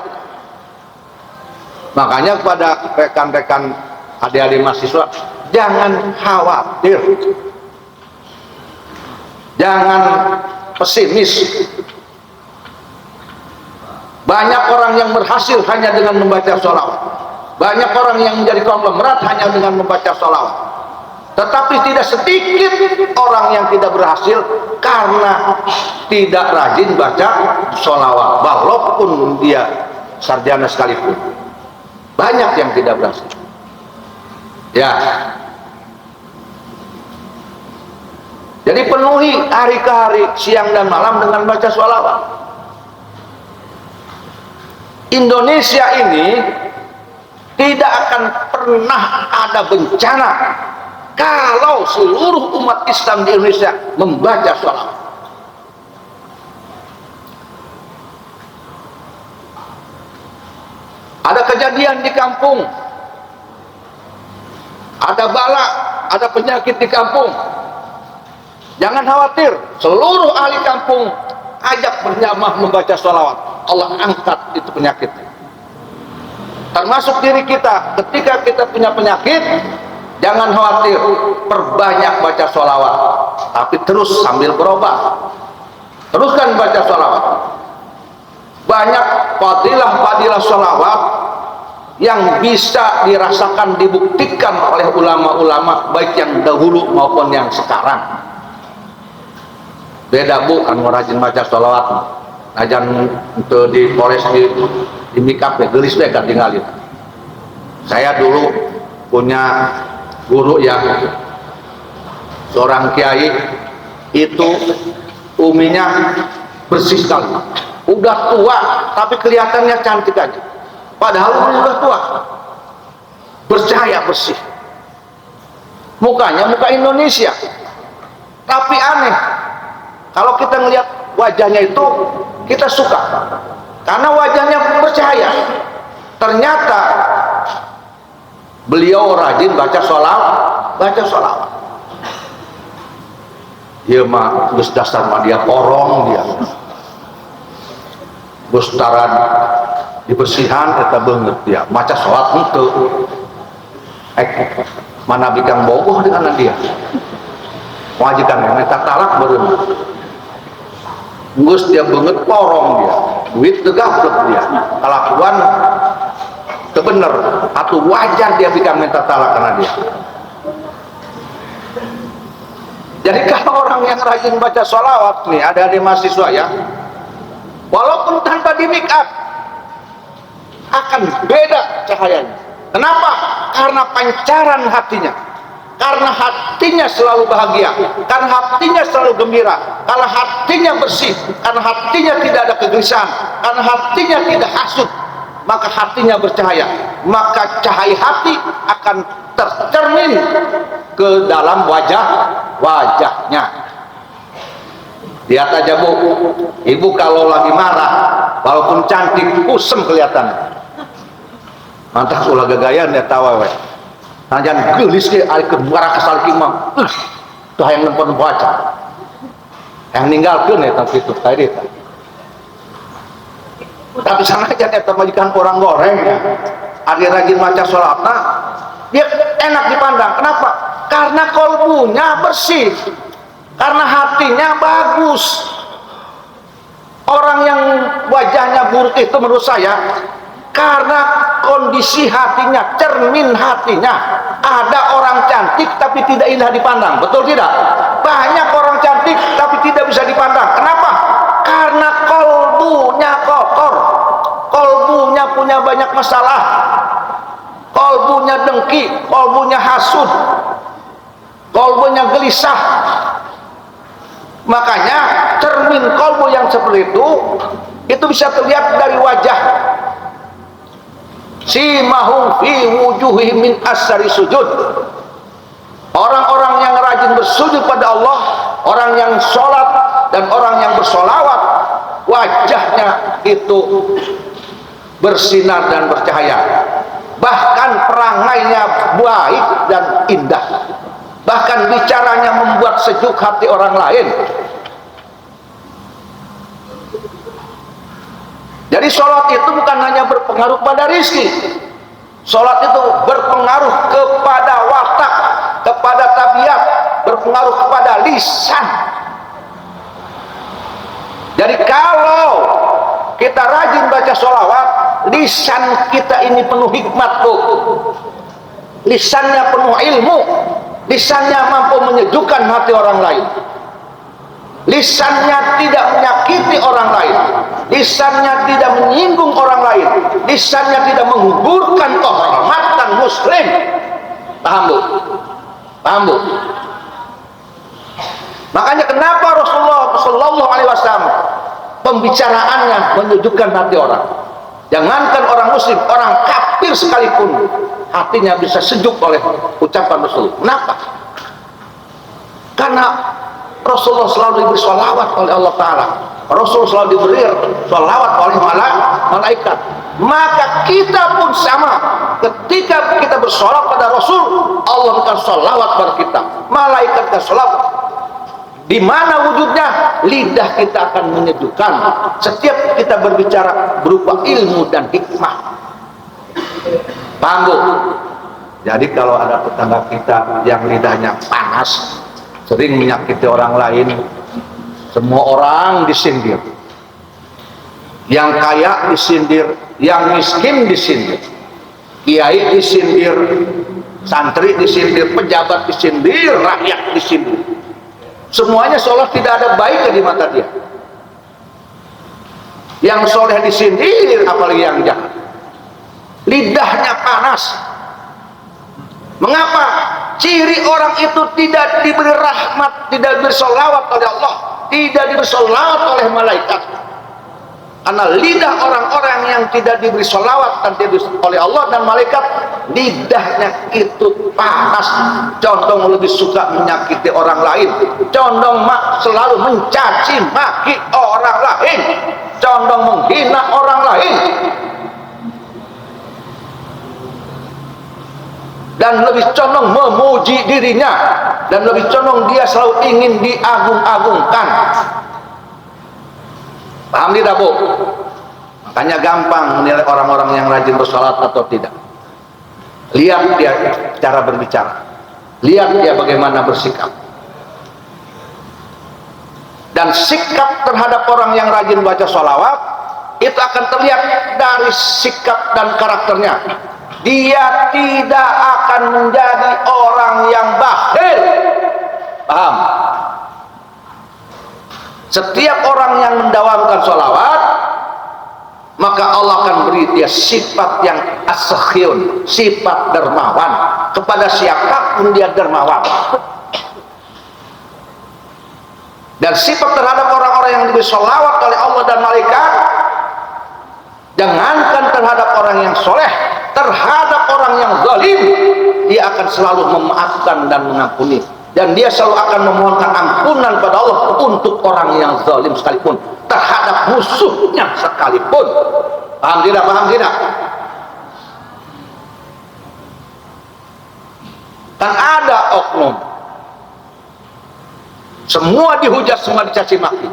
Makanya kepada rekan-rekan adik-adik mahasiswa, jangan khawatir, jangan pesimis. Banyak orang yang berhasil hanya dengan membaca sholawat. Banyak orang yang menjadi konglomerat hanya dengan membaca sholawat. Tetapi tidak sedikit orang yang tidak berhasil karena tidak rajin baca sholawat, walaupun dia sarjana sekalipun. Banyak yang tidak berhasil. Ya. Jadi penuhi hari ke hari, siang dan malam dengan baca sholawat. Indonesia ini tidak akan pernah ada bencana kalau seluruh umat Islam di Indonesia membaca sholawat. Ada kejadian di kampung, ada bala, ada penyakit di kampung, jangan khawatir, seluruh ahli kampung ajak berjamaah membaca sholawat, Allah angkat itu penyakit. Termasuk diri kita, ketika kita punya penyakit, jangan khawatir, perbanyak baca sholawat, tapi terus sambil berobat, teruskan baca sholawat. Banyak fadilah-fadilah sholawat yang bisa dirasakan, dibuktikan oleh ulama-ulama baik yang dahulu maupun yang sekarang. Beda bu, kan rajin baca sholawat, ajan untuk di Polres di mikap ya, gelis mereka tinggalin. Saya dulu punya guru yang seorang kiai, itu uminya bersih sekali. Udah tua tapi kelihatannya cantik aja, padahal udah tua, bercahaya bersih, mukanya muka Indonesia. Tapi aneh, kalau kita ngelihat wajahnya itu kita suka karena wajahnya bercahaya. Ternyata beliau rajin baca sholawat. Dia mah geus dasar mah dia porong dia. Bustaran dibersihan eta beungeut dia maca salat henteu mana bikang bogoh dengan dia wajikan eta talak beureum geus dia beungeut porong dia duit teu gaplek dia kalakuan teu bener atuh wajar dia bikang minta talak karena dia. Jadi kalau orang yang rajin baca sholawat nih, ada di mahasiswa ya, walaupun tanpa di make up akan beda cahayanya. Kenapa? Karena pancaran hatinya, karena hatinya selalu bahagia, karena hatinya selalu gembira, karena hatinya bersih, karena hatinya tidak ada kegelisahan, karena hatinya tidak hasut, maka hatinya bercahaya, maka cahaya hati akan tercermin ke dalam wajahnya. Lihat aja bu, ibu kalau lagi marah, walaupun cantik, kusem kelihatan. Mantap ulah gagayan ya tawa we. Najan geulis ge ari keur marah kasal ki mah. Tuh hayang nempon baca. Yang ninggalkeun eta kitu tadi. Tapi sanajan eta majikan orang goreng ya. Ari rajin maca salatna, dia enak dipandang. Kenapa? Karena kolbunya bersih. Karena hatinya bagus. Orang yang wajahnya buruk itu menurut saya karena kondisi hatinya, cermin hatinya. Ada orang cantik tapi tidak indah dipandang, betul tidak? Banyak orang cantik tapi tidak bisa dipandang. Kenapa? Karena kolbunya kotor, kolbunya punya banyak masalah, kolbunya dengki, kolbunya hasud, kolbunya gelisah. Makanya cermin kolbu yang seperti itu bisa terlihat dari wajah. Simahum fi wujuhihim min asari sujud. Orang-orang yang rajin bersujud pada Allah, orang yang sholat dan orang yang bersolawat, wajahnya itu bersinar dan bercahaya. Bahkan perangainya baik dan indah, bahkan bicaranya membuat sejuk hati orang lain. Jadi sholat itu bukan hanya berpengaruh pada rizki, sholat itu berpengaruh kepada watak, kepada tabiat, berpengaruh kepada lisan. Jadi kalau kita rajin baca sholawat, lisan kita ini penuh hikmat tuh, lisannya penuh ilmu, lisannya mampu menyejukkan hati orang lain, lisannya tidak menyakiti orang lain, lisannya tidak menyinggung orang lain, lisannya tidak menggugurkan kehormatan muslim. Paham bu? Paham bu? Makanya kenapa Rasulullah Shallallahu Alaihi Wasallam pembicaraannya menyejukkan hati orang. Jangankan orang muslim, orang kafir sekalipun hatinya bisa sejuk oleh ucapan Rasul. Kenapa? Karena Rasulullah selalu diberi sholawat oleh Allah Ta'ala, Rasul selalu diberi sholawat oleh malaikat. Maka kita pun sama, ketika kita bersolawat pada Rasul, Allah akan sholawat pada kita, malaikat akan sholawat. Di mana wujudnya? Lidah kita akan menyejukkan setiap kita berbicara berupa ilmu dan hikmah. Paham bu? Jadi kalau ada tetangga kita yang lidahnya panas, sering menyakiti orang lain, semua orang disindir. Yang kaya disindir, yang miskin disindir, kiai disindir, santri disindir, pejabat disindir, rakyat disindir. Semuanya seolah tidak ada baiknya di mata dia. Yang soleh disindir, apalagi yang jahat. Lidahnya panas. Mengapa? Ciri orang itu tidak diberi rahmat, tidak diberi sholawat oleh Allah, tidak diberi sholawat oleh malaikat. Karena lidah orang-orang yang tidak diberi sholawat dan tidak diberi oleh Allah dan malaikat, lidahnya itu panas, condong lebih suka menyakiti orang lain, condong selalu mencaci maki orang lain, condong menghina orang lain, dan lebih condong memuji dirinya, dan lebih condong dia selalu ingin diagung-agungkan. Paham tidak bu? Makanya gampang menilai orang-orang yang rajin bersalat atau tidak. Lihat dia cara berbicara, lihat dia bagaimana bersikap, dan sikap terhadap orang yang rajin baca sholawat itu akan terlihat dari sikap dan karakternya. Dia tidak akan menjadi orang yang bakhil. Paham? Setiap orang yang mendawamkan sholawat, maka Allah akan beri dia sifat yang as-sakhiyun, sifat dermawan. Kepada siapapun dia dermawan. Dan sifat terhadap orang-orang yang diberi sholawat oleh Allah dan malaikat, jangankan terhadap orang yang soleh, terhadap orang yang zalim, dia akan selalu memaafkan dan mengampuni. Dan dia selalu akan memohonkan ampunan pada Allah untuk orang yang zalim sekalipun, terhadap musuhnya sekalipun. Paham tidak? Paham tidak? Kan ada oknum, semua dihujat, semua dicaci maki,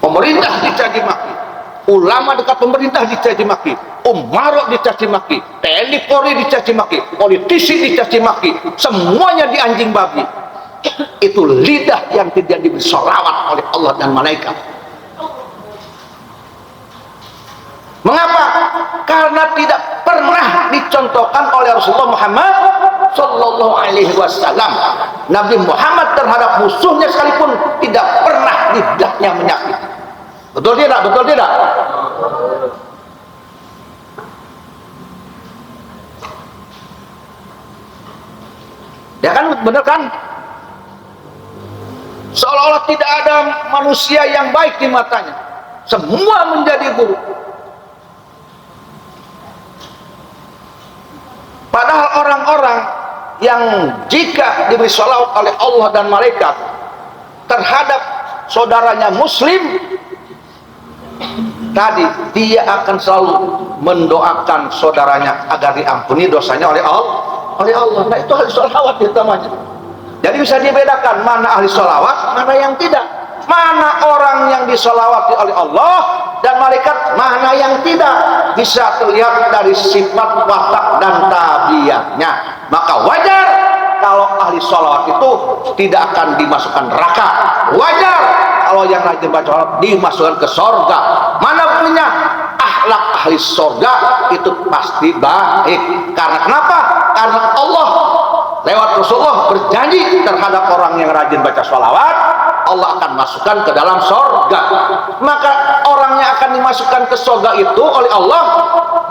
pemerintah dicaci maki, ulama dekat pemerintah dicaci maki, umaro dicaci maki, TNI Polri dicaci maki, politisi dicaci maki, semuanya dianjing babi. Itu lidah yang tidak diberi sholawat oleh Allah dan malaikat. Mengapa? Karena tidak pernah dicontohkan oleh Rasulullah Muhammad Sallallahu Alaihi Wasallam. Nabi Muhammad terhadap musuhnya sekalipun tidak pernah lidahnya menyakiti. Betul tidak? Betul tidak? Ya kan, benar kan? Seolah-olah tidak ada manusia yang baik di matanya, semua menjadi buruk. Padahal orang-orang yang jika diberi sholawat oleh Allah dan malaikat terhadap saudaranya muslim, tadi dia akan selalu mendoakan saudaranya agar diampuni dosanya oleh Allah. Nah, itu ahli sholawat namanya. Jadi bisa dibedakan mana ahli sholawat, mana yang tidak. Mana orang yang disolawati oleh Allah dan malaikat, mana yang tidak. Bisa terlihat dari sifat, watak, dan tabiatnya. Maka wajar kalau ahli sholawat itu tidak akan dimasukkan neraka. Wajar kalau yang rajin baca sholawat dimasukkan ke sorga. Mana punya akhlak ahli sorga itu pasti baik. Karena kenapa? Karena Allah lewat Rasulullah berjanji terhadap orang yang rajin baca sholawat, Allah akan masukkan ke dalam sorga. Maka orang yang akan dimasukkan ke sorga itu oleh Allah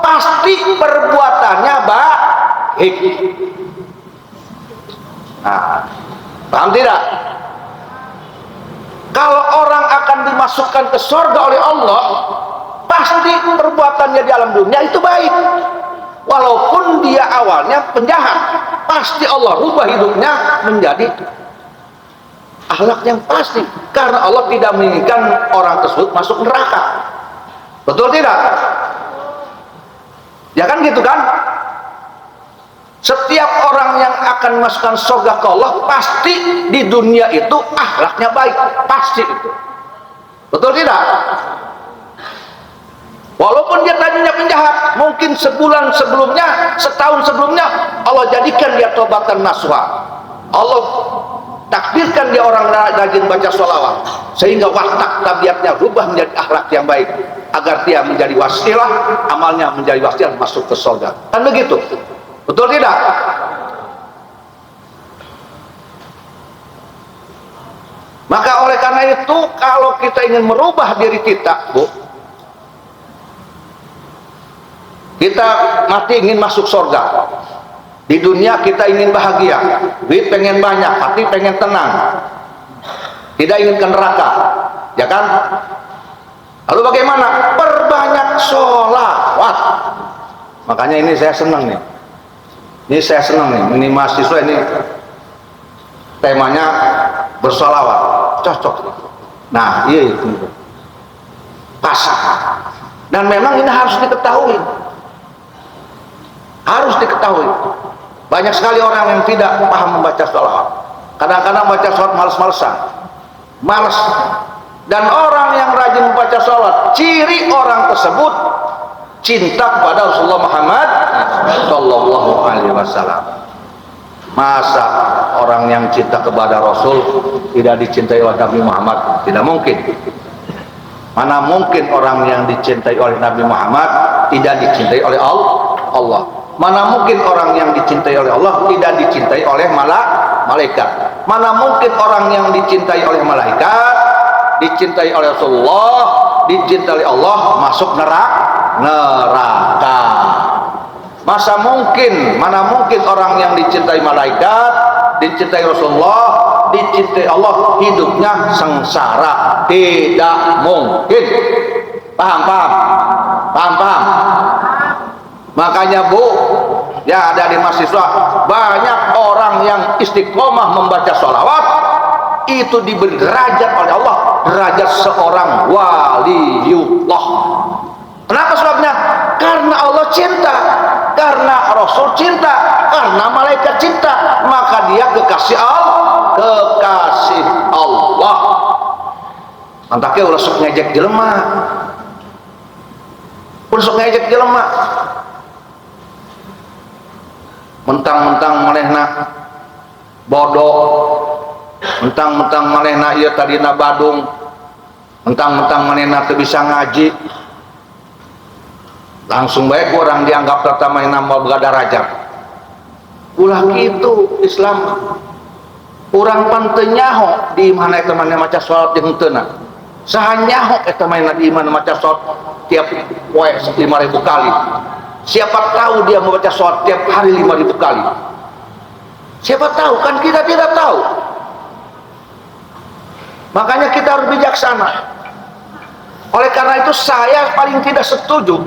pasti perbuatannya baik. Nah, paham tidak? Kalau orang akan dimasukkan ke sorga oleh Allah, pasti perbuatannya di alam dunia itu baik. Walaupun dia awalnya penjahat, pasti Allah rubah hidupnya menjadi akhlak yang pasti. Karena Allah tidak menginginkan orang tersebut masuk neraka. Betul tidak? Ya kan gitu kan? Setiap orang yang akan masukkan surga ke Allah pasti di dunia itu akhlaknya baik, pasti itu. Betul tidak? Walaupun dia tadinya penjahat, mungkin sebulan sebelumnya, setahun sebelumnya Allah jadikan dia tobatan nasuha. Allah takdirkan dia orang rajin baca sholawat, sehingga watak tabiatnya berubah menjadi akhlak yang baik, agar dia menjadi wasilah, amalnya menjadi wasilah masuk ke surga. Kan begitu? Betul tidak? Maka oleh karena itu, kalau kita ingin merubah diri kita, Bu, kita mati ingin masuk surga. Di dunia kita ingin bahagia, duit pengen banyak, hati pengen tenang, tidak ingin ke neraka, ya kan? Lalu bagaimana? Perbanyak sholawat. Makanya ini saya senang nih. Ini saya senang nih, ini mahasiswa ini temanya bersolawat, cocok. Nah, iya itu pas. Dan memang ini harus diketahui, harus diketahui. Banyak sekali orang yang tidak paham membaca sholawat. Kadang-kadang baca sholawat males-malesan, males. Dan orang yang rajin membaca sholawat, ciri orang tersebut cinta kepada Rasulullah Muhammad Sallallahu Alaihi Wasallam. Masa orang yang cinta kepada Rasul tidak dicintai oleh Nabi Muhammad? Tidak mungkin. Mana mungkin orang yang dicintai oleh Nabi Muhammad tidak dicintai oleh Allah? Mana mungkin orang yang dicintai oleh Allah tidak dicintai oleh malaikat? Mana mungkin orang yang dicintai oleh malaikat, dicintai oleh Rasulullah, dicintai oleh Allah masuk neraka? Masa mungkin? Mana mungkin orang yang dicintai malaikat, dicintai Rasulullah, dicintai Allah hidupnya sengsara? Tidak mungkin. Paham? Makanya Bu, ya ada di mahasiswa banyak orang yang istiqomah membaca sholawat, itu diberi derajat oleh Allah, derajat seorang waliullah. Kenapa sebabnya? Karena Allah cinta, karena Rasul cinta, karena malaikat cinta, maka dia kekasih Allah. Antaknya ulah sok ngejek jelema, mentang-mentang manehna bodoh, mentang-mentang manehna ieu tadina badung, mentang-mentang manehna teu bisa ngaji, langsung baik orang dianggap pertama yang nama boga darajat. Ulah gitu Islam. Urang pan teu nyaho di mana eta maneh maca salat jeung heuteuna. Saha nyaho eta maneh di mana maca salat tiap poe 5.000 kali. Siapa tahu dia membaca sholat tiap hari 5.000 kali? Siapa tahu? Kan kita tidak tahu. Makanya kita harus bijaksana. Oleh karena itu saya paling tidak setuju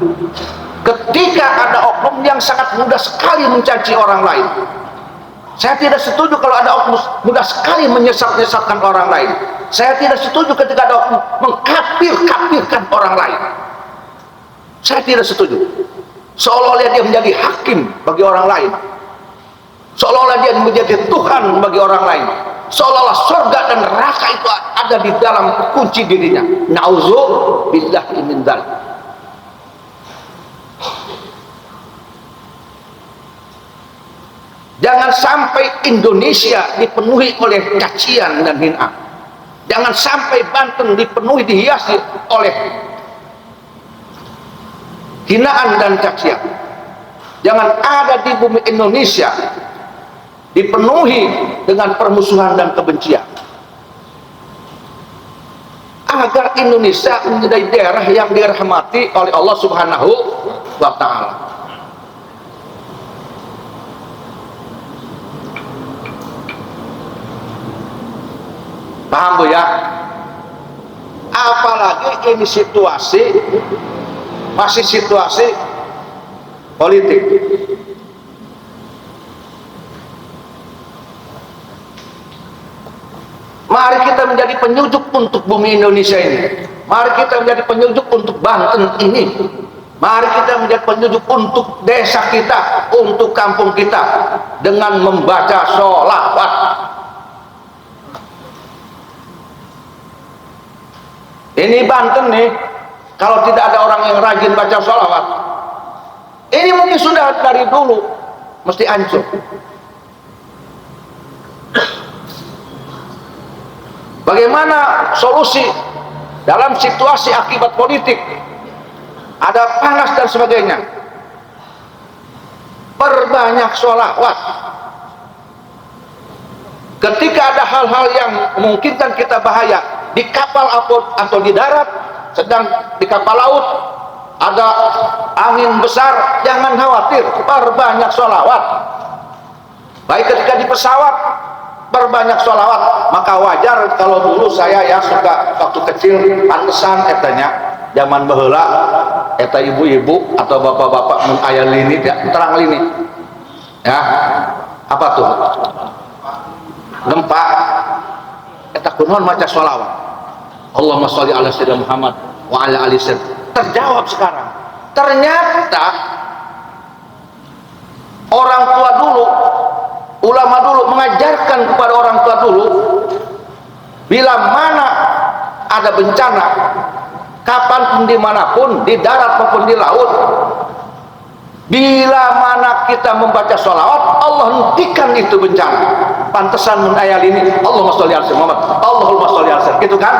ketika ada oknum yang sangat mudah sekali mencaci orang lain. Saya tidak setuju kalau ada oknum mudah sekali menyesatkan orang lain. Saya tidak setuju ketika ada oknum mengkafirkan orang lain. Saya tidak setuju. Seolah-olah dia menjadi hakim bagi orang lain, seolah-olah dia menjadi Tuhan bagi orang lain, seolah-olah surga dan neraka itu ada di dalam kunci dirinya. Nauzubillahi min dzalik. Jangan sampai Indonesia dipenuhi oleh cacian dan hinaan. Jangan sampai Banten dipenuhi, dihiasi oleh hinaan dan cacian. Jangan ada di bumi Indonesia dipenuhi dengan permusuhan dan kebencian. Agar Indonesia menjadi daerah yang dirahmati oleh Allah Subhanahu wa Ta'ala. Paham Bu ya? Apalagi ini situasi masih situasi politik. Mari kita menjadi penyejuk untuk bumi Indonesia ini. Mari kita menjadi penyejuk untuk Banten ini. Mari kita menjadi penyejuk untuk desa kita, untuk kampung kita, dengan membaca sholawat. Ini Banten nih, kalau tidak ada orang yang rajin baca sholawat, ini mungkin sudah dari dulu mesti hancur. Bagaimana solusi dalam situasi akibat politik, ada panas dan sebagainya? Perbanyak sholawat. Ketika ada hal-hal yang memungkinkan kita bahaya di kapal atau di darat, sedang di kapal laut ada angin besar, jangan khawatir, perbanyak sholawat. Baik ketika di pesawat, perbanyak sholawat. Maka wajar kalau dulu saya ya suka waktu kecil pantesan etanya zaman baheula eta ibu-ibu atau bapak-bapak mun aya lini terang lini ya, apa tuh gempa eta kunaon maca sholawat, Allahumma sholli ala sayyidina Muhammad wa ala ali sayyidina. Terjawab sekarang. Ternyata orang tua dulu, ulama dulu mengajarkan kepada orang tua dulu, bila mana ada bencana, kapanpun dimanapun, di darat maupun di laut, bila mana kita membaca sholawat, Allah hentikan itu bencana. Pantesan mun aya ini, Allahumma sholli ala sayyidina Muhammad, Allahumma sholli ala sayyidina. Gitu kan?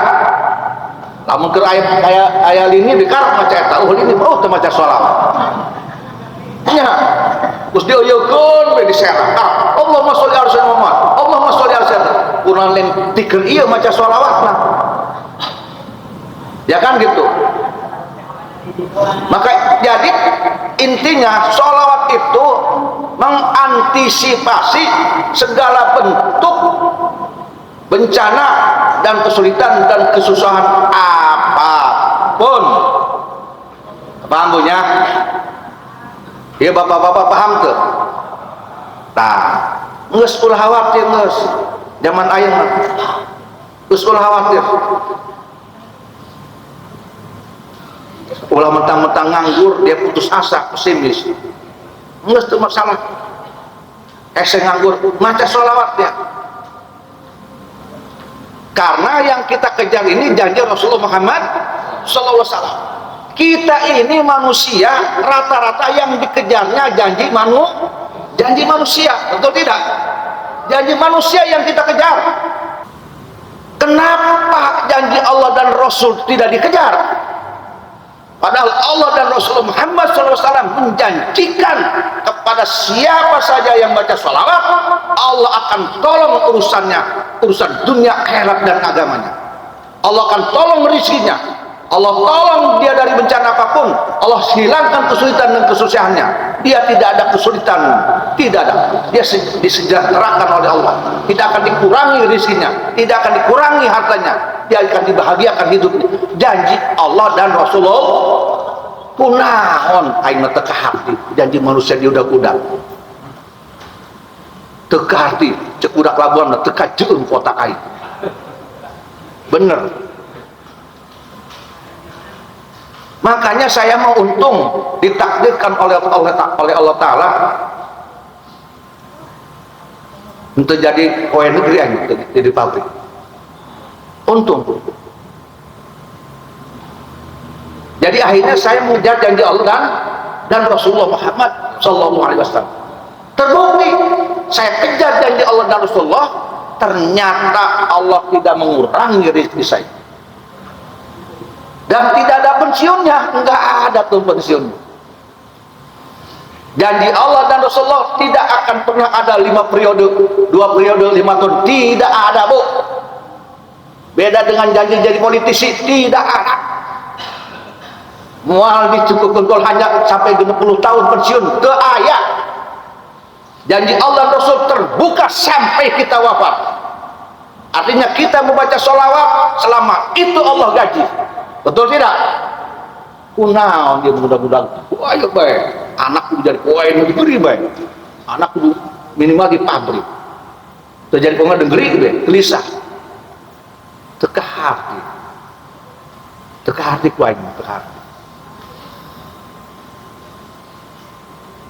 Lamun keur aya ini dikarep maca eta, ini teu maca sholawat. Nya, terus dioyekeun we diserang. Allahumma sholli ala sayyidina Muhammad, Allahumma sholli ala sayyidina. Kurang lain dikeun ieu maca sholawatna. Ya kan gitu. Maka jadi intinya sholawat itu mengantisipasi segala bentuk bencana dan kesulitan dan kesusahan apapun. Paham Bu nya? Ya bapak-bapak paham tuh. Nah, geus ulah khawatir geus. Zaman ayeuna geus ulah khawatir. Ulah mentang-mentang nganggur dia putus asa, pesimis. Geus teu masalah. Ese nganggur maca sholawat dia. Karena yang kita kejar ini janji Rasulullah Muhammad SAW. Kita ini manusia, rata-rata yang dikejarnya janji manusia, betul tidak? Janji manusia yang kita kejar. Kenapa janji Allah dan Rasul tidak dikejar? Padahal Allah dan Rasulullah Muhammad SAW menjanjikan kepada siapa saja yang baca sholawat, Allah akan tolong urusannya, urusan dunia, akhirat dan agamanya. Allah akan tolong rezekinya, Allah tolong dia dari bencana apapun, Allah hilangkan kesulitan dan kesusahannya. Dia tidak ada kesulitan, tidak ada. Dia disejahterakan oleh Allah, tidak akan dikurangi rezekinya, tidak akan dikurangi hartanya, dia akan dibahagiakan hidupnya. Janji Allah dan Rasulullah kunaon aing teu ka hati, janji manusia di udak-udak teu ka hati, cek udak labuan teu ka jeum kotak aing. Bener. Makanya saya mau untung ditakdirkan oleh Allah Ta'ala untuk jadi pegawai negeri aja, jadi pabrik. Untung. Jadi akhirnya saya mengejar janji Allah dan Rasulullah Muhammad Sallallahu Alaihi Wasallam. Terbukti saya kejar janji Allah dan Rasulullah, ternyata Allah tidak mengurangi rezeki saya. Dan tidak ada pensiunnya, enggak ada tuh pensiun. Janji Allah dan Rasulullah tidak akan pernah ada 5 periode, 2 periode, 5 tahun, tidak ada, Bu. Beda dengan janji jadi politisi, tidak ada. Mual dicukupkan hanya sampai 60 tahun pensiun, ke ayat. Janji Allah dan Rasul terbuka sampai kita wafat. Artinya kita membaca sholawat selama itu Allah gaji. Betul tidak? Kunaon dia mudah-mudahan. Wah, ayo baik. Anak kudu jadi pegawai negeri baik. Anak kudu minimal di pabrik. Tuh jadi pegawai negeri baik. Gelisah. Teka hati. Teka hati kuain, teka hati.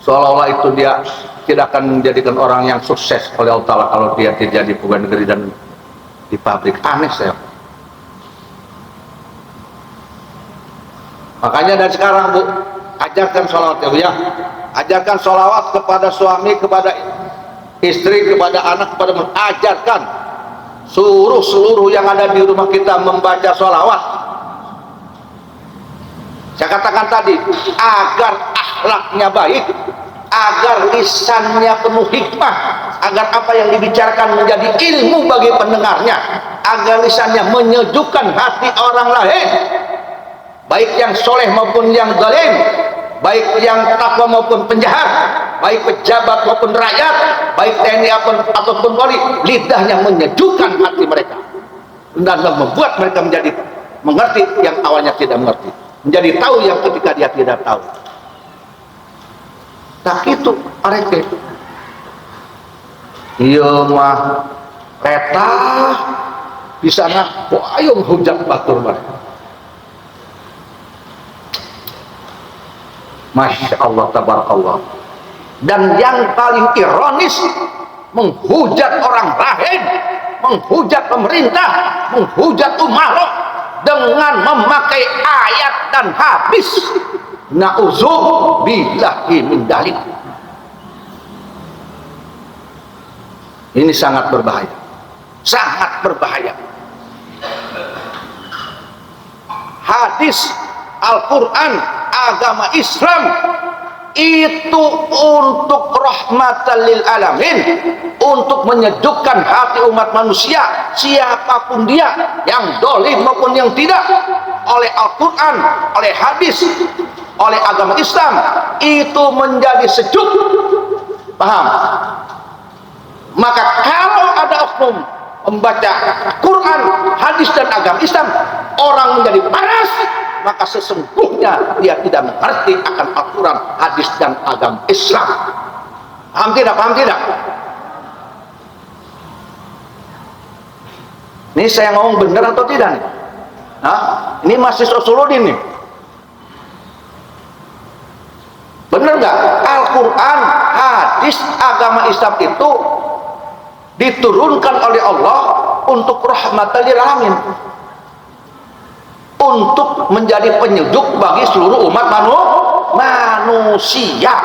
Seolah-olah itu dia tidak akan menjadikan orang yang sukses oleh Allah Ta'ala kalau dia tidak jadi pegawai negeri dan di pabrik. Aneh saya. Makanya dari sekarang, Bu, ajarkan sholawat ya, Bu, ya. Ajarkan sholawat kepada suami, kepada istri, kepada anak, kepada ajarkan. Suruh seluruh yang ada di rumah kita membaca sholawat. Saya katakan tadi, agar akhlaknya baik, agar lisannya penuh hikmah, agar apa yang dibicarakan menjadi ilmu bagi pendengarnya, agar lisannya menyejukkan hati orang lain, baik yang soleh maupun yang zalim, baik yang takwa maupun penjahat, baik pejabat maupun rakyat, baik TNI ataupun Polri, lidahnya menyejukkan hati mereka dan membuat mereka menjadi mengerti yang awalnya tidak mengerti, menjadi tahu yang ketika dia tidak tahu. Tak itu mereka iya mah reta di sana ayo hujat batur mereka. Masya Allah, tabarakallah. Dan yang paling ironis, menghujat orang lain, menghujat pemerintah, menghujat umarok dengan memakai ayat dan hadis. Na'udzubillahi min dzalik. Ini sangat berbahaya, sangat berbahaya. Hadis Al-Quran, agama Islam itu untuk rahmatan lil alamin, untuk menyejukkan hati umat manusia siapapun dia, yang dolim maupun yang tidak, oleh Al-Quran, oleh hadis, oleh agama Islam itu menjadi sejuk. Paham? Maka kalau ada oknum membaca Quran, hadis dan agama Islam, orang menjadi panas, maka sesungguhnya dia tidak mengerti akan Al-Quran, hadis dan agama Islam. Paham tidak? Paham tidak? Ini saya ngomong benar atau tidak nih? Nah, ini masih Rasuludin nih. Benar nggak? Al-Quran, hadis, agama Islam itu diturunkan oleh Allah untuk rahmatan lil alamin, untuk menjadi penyejuk bagi seluruh umat manusia,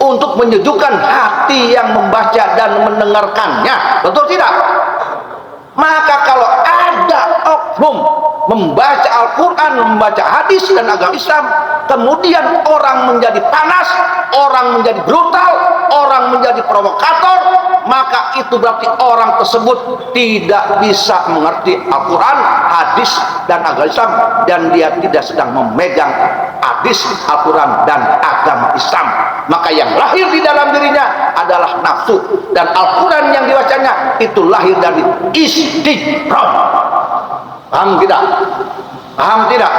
untuk menyejukkan hati yang membaca dan mendengarkannya. Betul tidak? Maka kalau ada oknum membaca Al-Quran, membaca hadis dan agama Islam, kemudian orang menjadi panas, orang menjadi brutal, orang menjadi provokator, maka itu berarti orang tersebut tidak bisa mengerti Al-Quran, hadis dan agama Islam, dan dia tidak sedang memegang hadis, Al-Quran dan agama Islam. Maka yang lahir di dalam dirinya adalah nafsu, dan Al-Quran yang dibacanya itu lahir dari istighfar. Paham tidak? Paham tidak?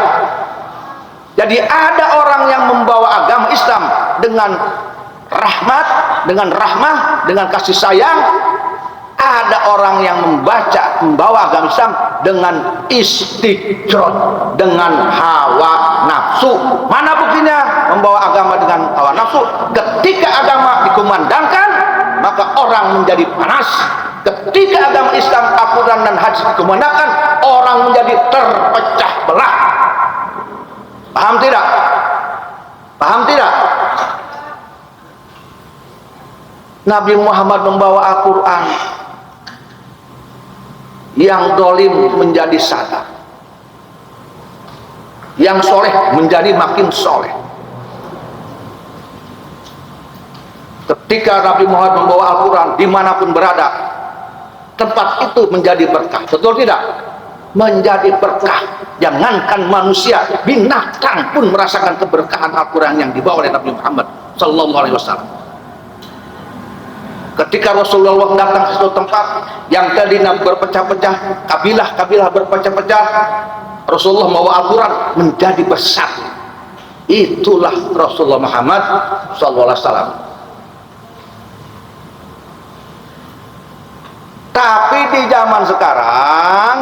Jadi ada orang yang membawa agama Islam dengan rahmat, dengan rahmah, dengan kasih sayang. Ada orang yang membawa agama Islam dengan istighfar, dengan hawa nafsu. Mana buktinya membawa agama dengan hawa nafsu? Ketika agama dikumandangkan, maka orang menjadi panas. Ketika agama Islam, Al-Quran dan hadis dikumandangkan, orang menjadi terpecah belah. Paham tidak? Paham tidak? Nabi Muhammad membawa Al-Quran, yang dolim menjadi sadar, yang soleh menjadi makin soleh. Ketika Nabi Muhammad membawa Al-Quran, dimanapun berada, tempat itu menjadi berkah. Betul tidak? Menjadi berkah. Jangankan manusia, binatang pun merasakan keberkahan Al-Quran yang dibawa oleh Nabi Muhammad Sallallahu Alaihi Wasallam. Ketika Rasulullah datang ke suatu tempat yang tadinya berpecah-pecah, kabilah-kabilah berpecah-pecah, Rasulullah membawa Al-Quran menjadi bersatu. Itulah Rasulullah Muhammad Sallallahu Alaihi Wasallam. Tapi di zaman sekarang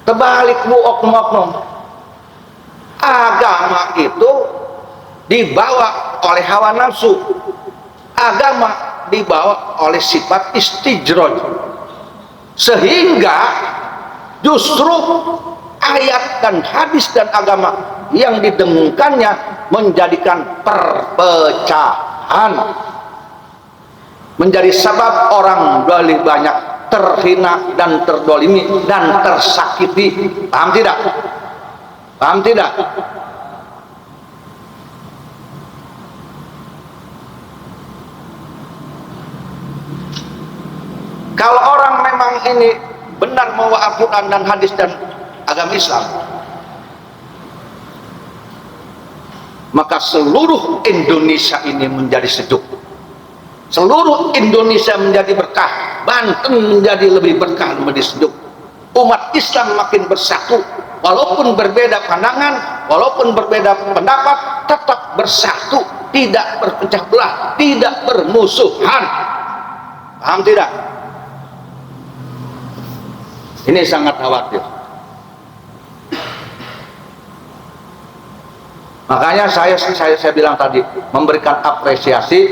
terbalik bu oknum-oknum. Agama itu dibawa oleh hawa nafsu. Agama dibawa oleh sifat istijroj, sehingga justru ayat dan hadis dan agama yang didengungkannya menjadikan perpecahan, menjadi sebab orang lebih banyak terhina dan terdolimi dan tersakiti. Paham tidak? Paham tidak? Kalau orang memang ini benar membawa Al-Quran dan hadis dan agama Islam, maka seluruh Indonesia ini menjadi sejuk. Seluruh Indonesia menjadi berkah. Banten menjadi lebih berkah, menjadi sejuk. Umat Islam makin bersatu. Walaupun berbeda pandangan, walaupun berbeda pendapat, tetap bersatu, tidak berpecah belah, tidak bermusuhan. Paham tidak? Ini sangat khawatir. Makanya saya bilang tadi, memberikan apresiasi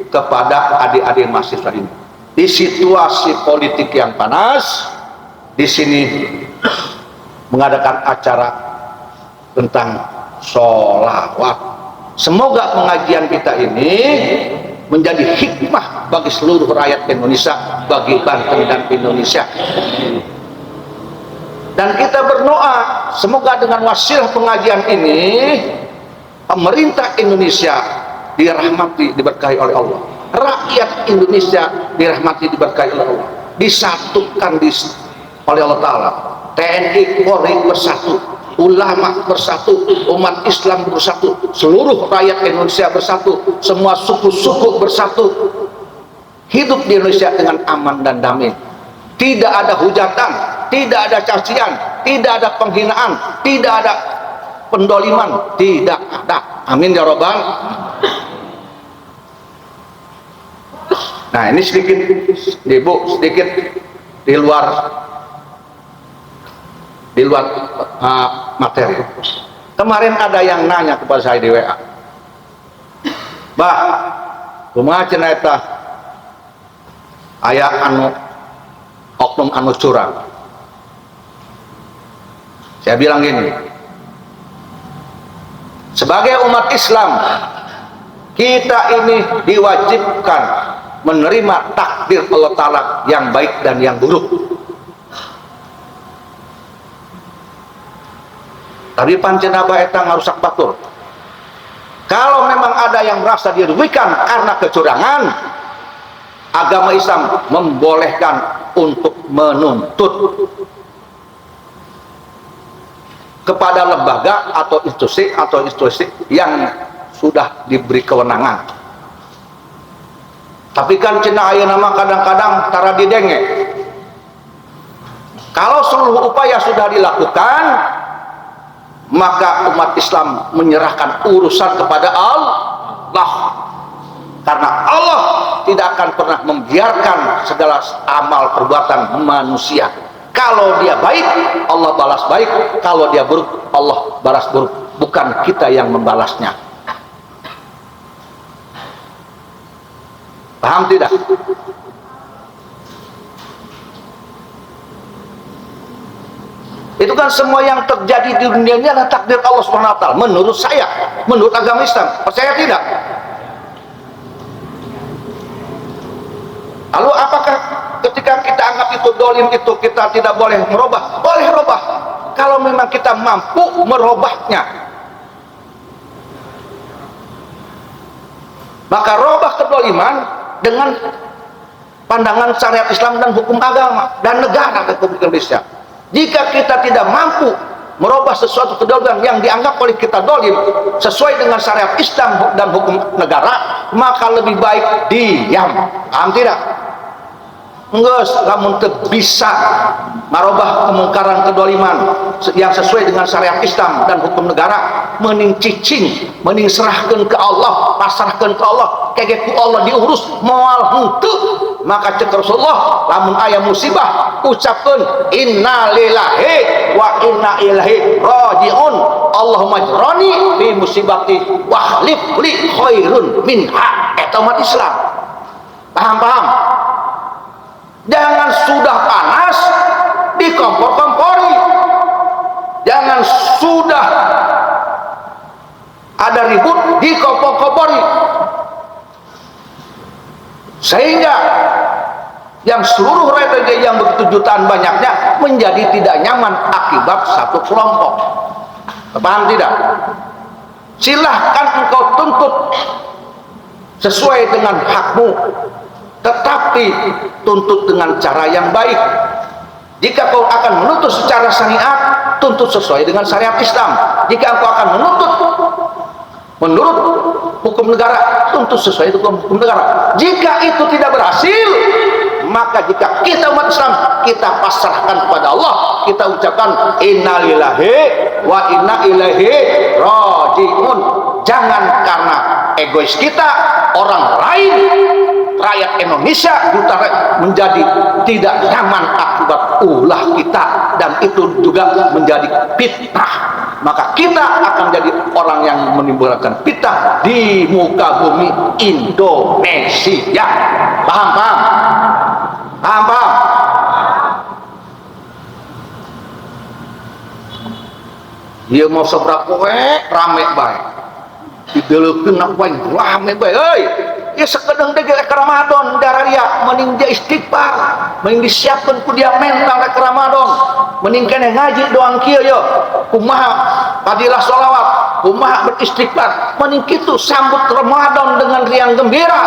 kepada adik-adik mahasiswa ini. Di situasi politik yang panas, di sini mengadakan acara tentang sholawat. Semoga pengajian kita ini menjadi hikmah bagi seluruh rakyat Indonesia, bagi Banten dan Indonesia. Dan kita berdoa, semoga dengan wasilah pengajian ini, pemerintah Indonesia dirahmati, diberkahi oleh Allah. Rakyat Indonesia dirahmati, diberkahi oleh Allah. Disatukan oleh Allah Ta'ala. TNI, Polri bersatu, ulama bersatu, umat Islam bersatu, seluruh rakyat Indonesia bersatu, semua suku-suku bersatu. Hidup di Indonesia dengan aman dan damai. Tidak ada hujatan, tidak ada cacian, tidak ada penghinaan, tidak ada pendoliman, tidak ada. Amin ya Rabbal. Nah, ini sedikit Ibu, sedikit di luar materi. Kemarin ada yang nanya kepada saya di WA, "Bah, kumaha cenah eta aya anu oknum anu curang?" Saya bilang gini, sebagai umat Islam, kita ini diwajibkan menerima takdir Allah Ta'ala yang baik dan yang buruk. Tapi pancen aba eta ngarusak batur. Kalau memang ada yang merasa dirugikan karena kecurangan, agama Islam membolehkan untuk menuntut kepada lembaga atau institusi yang sudah diberi kewenangan. Tapi kan cenah aya nama kadang-kadang tara didenge. Kalau seluruh upaya sudah dilakukan, maka umat Islam menyerahkan urusan kepada Allah, karena Allah tidak akan pernah membiarkan segala amal perbuatan manusia. Kalau dia baik, Allah balas baik. Kalau dia buruk, Allah balas buruk. Bukan kita yang membalasnya. Paham tidak? Itu kan semua yang terjadi di dunia ini adalah takdir Allah SWT. Menurut saya, menurut agama Islam. Percaya tidak? Lalu apakah ketika kita anggap itu dolim, itu kita tidak boleh merubah? Boleh merubah kalau memang kita mampu merubahnya. Maka robah kedoliman dengan pandangan syariat Islam dan hukum agama dan negara Republik Indonesia. Jika kita tidak mampu merubah sesuatu kedoliman yang dianggap oleh kita dolim sesuai dengan syariat Islam dan hukum negara, maka lebih baik diam. Paham tidak? Enggak, namun bisa merubah kemungkaran kedoliman yang sesuai dengan syariat Islam dan hukum negara, mending cicing, mending serahkan ke Allah, pasrahkan ke Allah, kayak ku Allah diurus moal henteu. Maka cek Rasulullah, lamun aya musibah ucapkeun innalillahi wa inna ilaihi rajiun, Allahumma ajrani fi musibati wa khlif li khairun minha. Eta umat Islam. Paham? Jangan sudah panas dikompor-kompori. Jangan sudah ada ribut dikompor-kompori. Sehingga yang seluruh rakyat yang begitu jutaan banyaknya menjadi tidak nyaman akibat satu kelompok. Paham tidak? Silahkan engkau tuntut sesuai dengan hakmu, tetapi tuntut dengan cara yang baik. Jika kau akan menuntut secara syariat, tuntut sesuai dengan syariat Islam. Jika engkau akan menuntut menurut hukum negara, tuntut sesuai dengan hukum negara. Jika itu tidak berhasil, maka jika kita umat Islam, kita pasrahkan kepada Allah, kita ucapkan innalillahi wa inna ilaihi rajiun. Jangan karena egois kita, orang lain, rakyat Indonesia menjadi tidak nyaman akibat ulah kita, dan itu juga menjadi fitnah. Maka kita akan jadi orang yang menimbulkan fitnah di muka bumi Indonesia. Paham? Dia mau seberapa rame baik, dideleukeun na poe rame bae euy. Ya sekedeng dege rek Ramadan dararia mending dia istighfar, mending disiapkeun ku dia mental rek Ramadan, mending keneh ngaji doang kieu yo. Kumaha fadilah sholawat, kumaha beristighfar, mending kitu sambut Ramadan dengan riang gembira.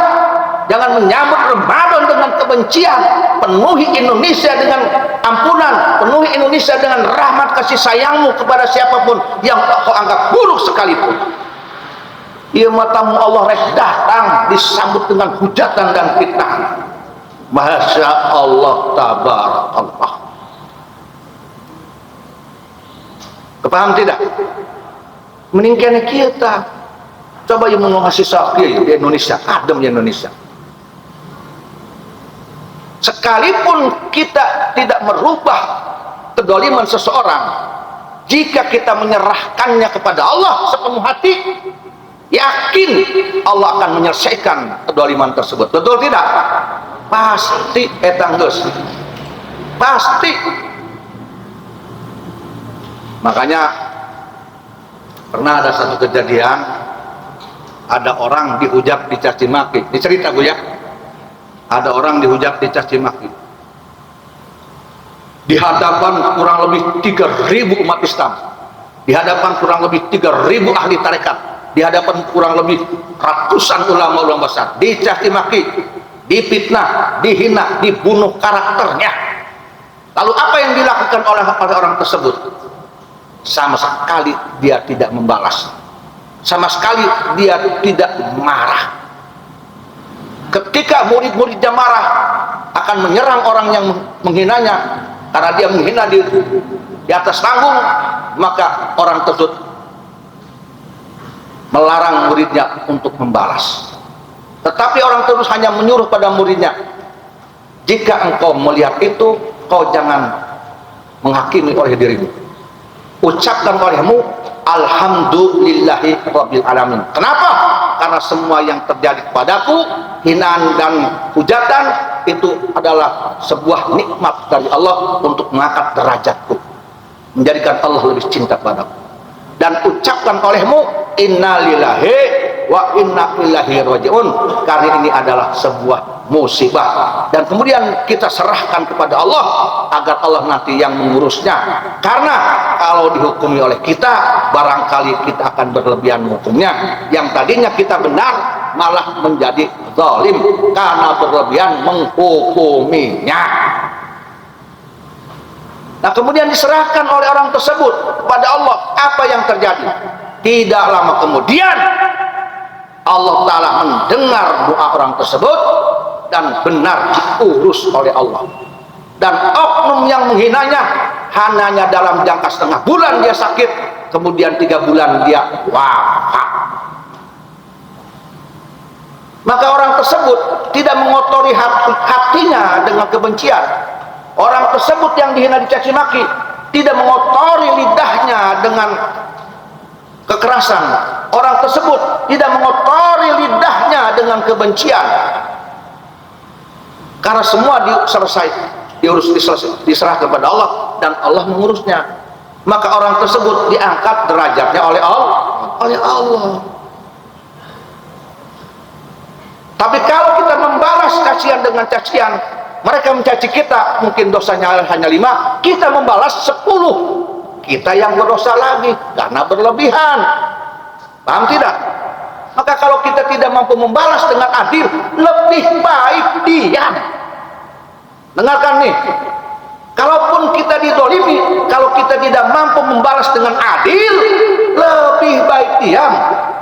Jangan menyambut Ramadan dengan kebencian. Penuhi Indonesia dengan ampunan, penuhi Indonesia dengan rahmat kasih sayangmu kepada siapapun yang kau anggap buruk sekalipun. Ia matamu Allah rek datang disambut dengan hujatan dan fitnah. Masya Allah tabarakallah. Kepaham tidak? Meningkatnya kita coba yang mau ngasih sakit di Indonesia, adem di Indonesia. Sekalipun kita tidak merubah kedoliman seseorang, jika kita menyerahkannya kepada Allah sepenuh hati, yakin Allah akan menyelesaikan kedoliman tersebut. Betul tidak? Pasti etang geus. Pasti. Makanya pernah ada satu kejadian, ada orang dihujat, dicaci maki. Ini cerita gue ya. Ada orang dihujat, dicaci maki di hadapan kurang lebih 3.000 umat Islam, di hadapan kurang lebih 3.000 ahli tarekat, di hadapan kurang lebih ratusan ulama-ulama besar, dicaci maki, difitnah, dihina, dibunuh karakternya. Lalu apa yang dilakukan oleh orang tersebut? Sama sekali dia tidak membalas, sama sekali dia tidak marah. Ketika murid-muridnya marah, akan menyerang orang yang menghinanya karena dia menghina di atas panggung, maka orang tersebut melarang muridnya untuk membalas. Tetapi orang terus hanya menyuruh pada muridnya, jika engkau melihat itu, kau jangan menghakimi oleh dirimu. Ucapkan olehmu alhamdulillahi rabbil alamin. Kenapa? Karena semua yang terjadi kepadaku, hinaan dan hujatan, itu adalah sebuah nikmat dari Allah untuk mengangkat derajatku, menjadikan Allah lebih cinta padaku. Dan ucapkan olehmu inna lillahi wa inna ilaihi rajiun, karena ini adalah sebuah musibah, dan kemudian kita serahkan kepada Allah agar Allah nanti yang mengurusnya. Karena kalau dihukumi oleh kita, barangkali kita akan berlebihan menghukumnya. Yang tadinya kita benar malah menjadi zalim karena berlebihan menghukuminya. Nah, kemudian diserahkan oleh orang tersebut kepada Allah. Apa yang terjadi? Tidak lama kemudian Allah Ta'ala mendengar doa orang tersebut dan benar diurus oleh Allah. Dan oknum yang menghinanya hanya dalam jangka setengah bulan dia sakit, kemudian 3 bulan dia wafat. Maka orang tersebut tidak mengotori hatinya dengan kebencian. Orang tersebut yang dihina dicaci maki tidak mengotori lidahnya dengan kekerasan. Orang tersebut tidak mengotori lidahnya dengan kebencian. Karena semua diserah kepada Allah dan Allah mengurusnya. Maka orang tersebut diangkat derajatnya oleh Allah. Tapi kalau kita membalas cacian dengan cacian, mereka mencaci kita, mungkin dosanya hanya 5, kita membalas 10. Kita yang berdosa lagi karena berlebihan. Paham tidak? Maka kalau kita tidak mampu membalas dengan adil, lebih baik diam. Dengarkan nih, kalaupun kita dizalimi, kalau kita tidak mampu membalas dengan adil, lebih baik diam.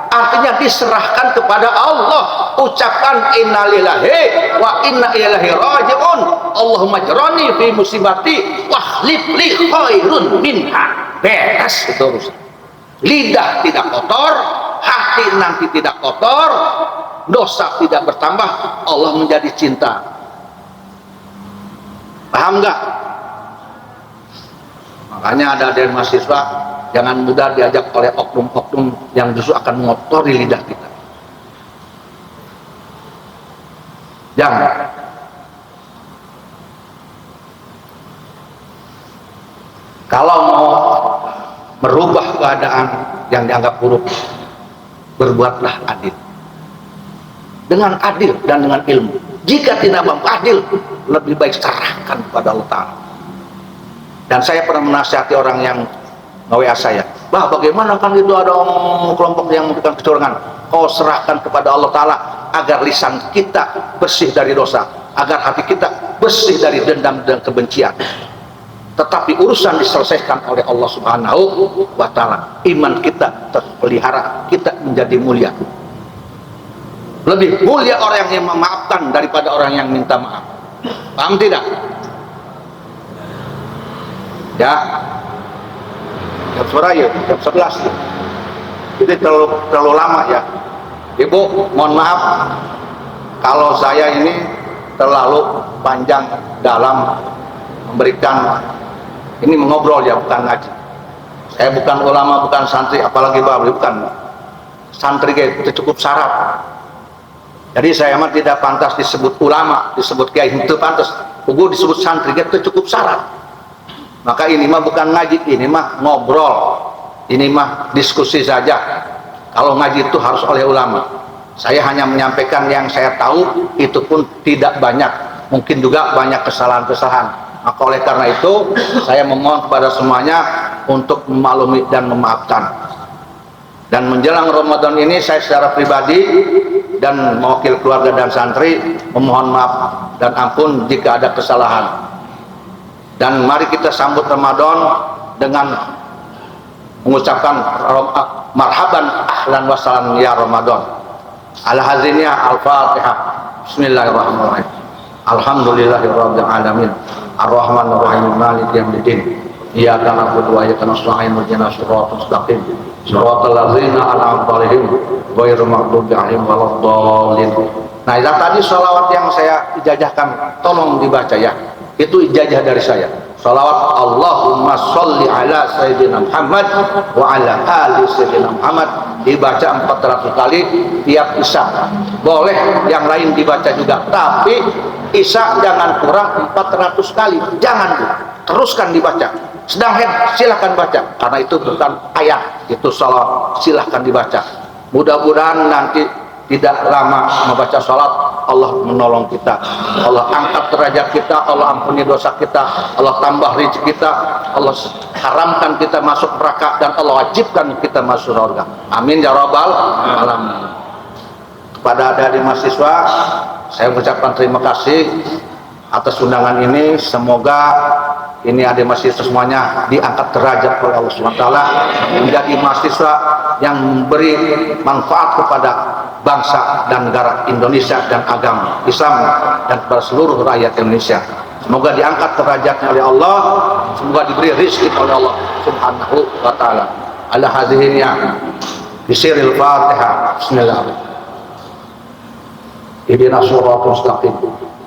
Artinya diserahkan kepada Allah. Ucapkan innalillahi wa inna ilaihi rajiun. Allahumma ajrani fi musibati wahlif li khairun minha. Beres itu urusan. Lidah tidak kotor, hati nanti tidak kotor, dosa tidak bertambah, Allah menjadi cinta. Paham nggak? Makanya ada dari mahasiswa, jangan mudah diajak oleh oknum-oknum yang justru akan mengotori lidah kita. Jangan. Kalau mau merubah keadaan yang dianggap buruk, berbuatlah adil. Dengan adil dan dengan ilmu. Jika tidak mampu adil, lebih baik serahkan kepada Allah Ta'ala. Dan saya pernah menasihati orang yang nge-WA saya, "Bah, bagaimana kan itu ada kelompok yang memberikan kecurangan? Kau serahkan kepada Allah Ta'ala agar lisan kita bersih dari dosa, agar hati kita bersih dari dendam dan kebencian. Tetapi urusan diselesaikan oleh Allah Subhanahu wa Ta'ala. Iman kita terpelihara, kita menjadi mulia. Lebih mulia orang yang memaafkan daripada orang yang minta maaf." Paham tidak? Ya, jam sore ya, jam 11. Jadi terlalu lama ya. Ibu, mohon maaf kalau saya ini terlalu panjang dalam memberikan, ini mengobrol ya, bukan ngaji. Saya bukan ulama, bukan santri, apalagi babli, bukan santri, itu cukup syarat. Jadi saya mah tidak pantas disebut ulama, disebut kiai, itu pantas. Ugu disebut santri, itu cukup syarat. Maka ini mah bukan ngaji, ini mah ngobrol, ini mah diskusi saja. Kalau ngaji itu harus oleh ulama. Saya hanya menyampaikan yang saya tahu, itu pun tidak banyak, mungkin juga banyak kesalahan-kesalahan. Maka oleh karena itu saya memohon kepada semuanya untuk memaklumi dan memaafkan. Dan menjelang Ramadan ini saya secara pribadi dan mewakil keluarga dan santri memohon maaf dan ampun jika ada kesalahan. Dan mari kita sambut Ramadan dengan mengucapkan marhaban ahlan wa salam ya Ramadan. Al-hazinnya Al-Fatihah. Bismillahirrahmanirrahim. Alhamdulillahirabbil alamin. Ar-Rahmanir Rahim. Maliki yaumiddin. Iyyaka na'budu wa iyyaka nasta'in. Ihdinas siratal mustaqim. Siratal ladzina an'amta 'alaihim ghairil maghdubi 'alaihim waladdallin. Nah, itu tadi sholawat yang saya ijazahkan, tolong dibaca ya. Itu ijazah dari saya. salawat Allahumma sholli ala Sayyidina Muhammad wa ala ali Sayyidina Muhammad dibaca 400 kali tiap isya. Boleh yang lain dibaca juga, tapi isya jangan kurang 400 kali, jangan, teruskan dibaca. Sedang head silahkan baca, karena itu bukan ayat, itu salawat, silahkan dibaca. Mudah-mudahan nanti tidak lama membaca salat, Allah menolong kita, Allah angkat derajat kita, Allah ampuni dosa kita, Allah tambah rezeki kita, Allah haramkan kita masuk neraka, dan Allah wajibkan kita masuk surga. Amin ya rabbal alamin. Kepada adik-adik mahasiswa, saya mengucapkan terima kasih atas undangan ini. Semoga ini adik mahasiswa semuanya diangkat derajat oleh Allah SWT, menjadi mahasiswa yang memberi manfaat kepada bangsa dan negara Indonesia dan agama Islam dan kepada seluruh rakyat Indonesia. Semoga diangkat derajatnya oleh Allah, semoga diberi rezeki oleh Allah Subhanahu wa taala. Ala hadhihi bisiril Fatihah. Bismillahirrahmanirrahim. Ihdinas siratal mustaqim.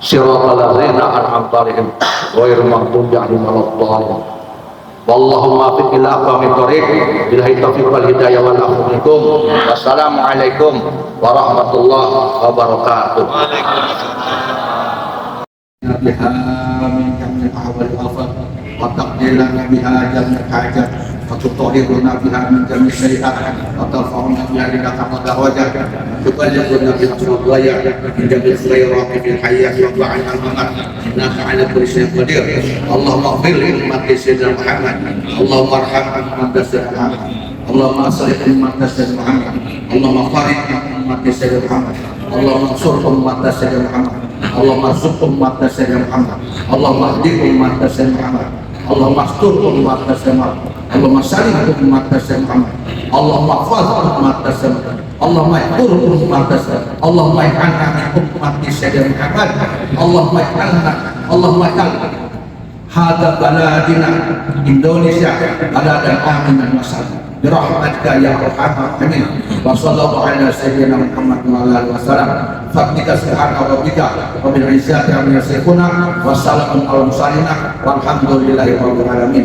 Siratal ladzina an'amta 'alaihim ghairil maghdubi 'alaihim waladdallin. Wallahumma fi ila aqwamit thoriq billahi taufiq wal hidayah wal afu. Wassalamualaikum warahmatullahi wabarakatuh. وتقديرنا بها جميع الحاجات وتطهرنا بها من جميع السيئات وترفعنا بها لك درجات وتبلغنا بها الغاية من جميع الخيرات في الحياة وبعد الممات إنك على كل شيء قدير. اللهم اغفر لأمة سيدنا محمد، اللهم ارحم أمة سيدنا محمد، اللهم أصلح أمة سيدنا محمد، اللهم فرج أمة سيدنا محمد، اللهم انصر أمة سيدنا محمد، اللهم ارزق أمة سيدنا محمد، اللهم اهدي أمة سيدنا محمد، اللهم استر أمة سيدنا محمد، اللهم سلم أمة سيدنا محمد، اللهم احفظ أمة سيدنا محمد، اللهم احفظ أمة سيدنا، اللهم اجعلنا من أمة سيدنا محمد، اللهم اجعلنا، اللهم اجعلنا هذا بلدنا إندونيسيا بلدا آمنا وسلما برحمتك يا أرحم الراحمين. وصلى الله على سيدنا محمد وعلى آله وسلم. فاتك سبحان ربك رب العزة عما يصفون وسلام على المرسلين والحمد لله رب العالمين.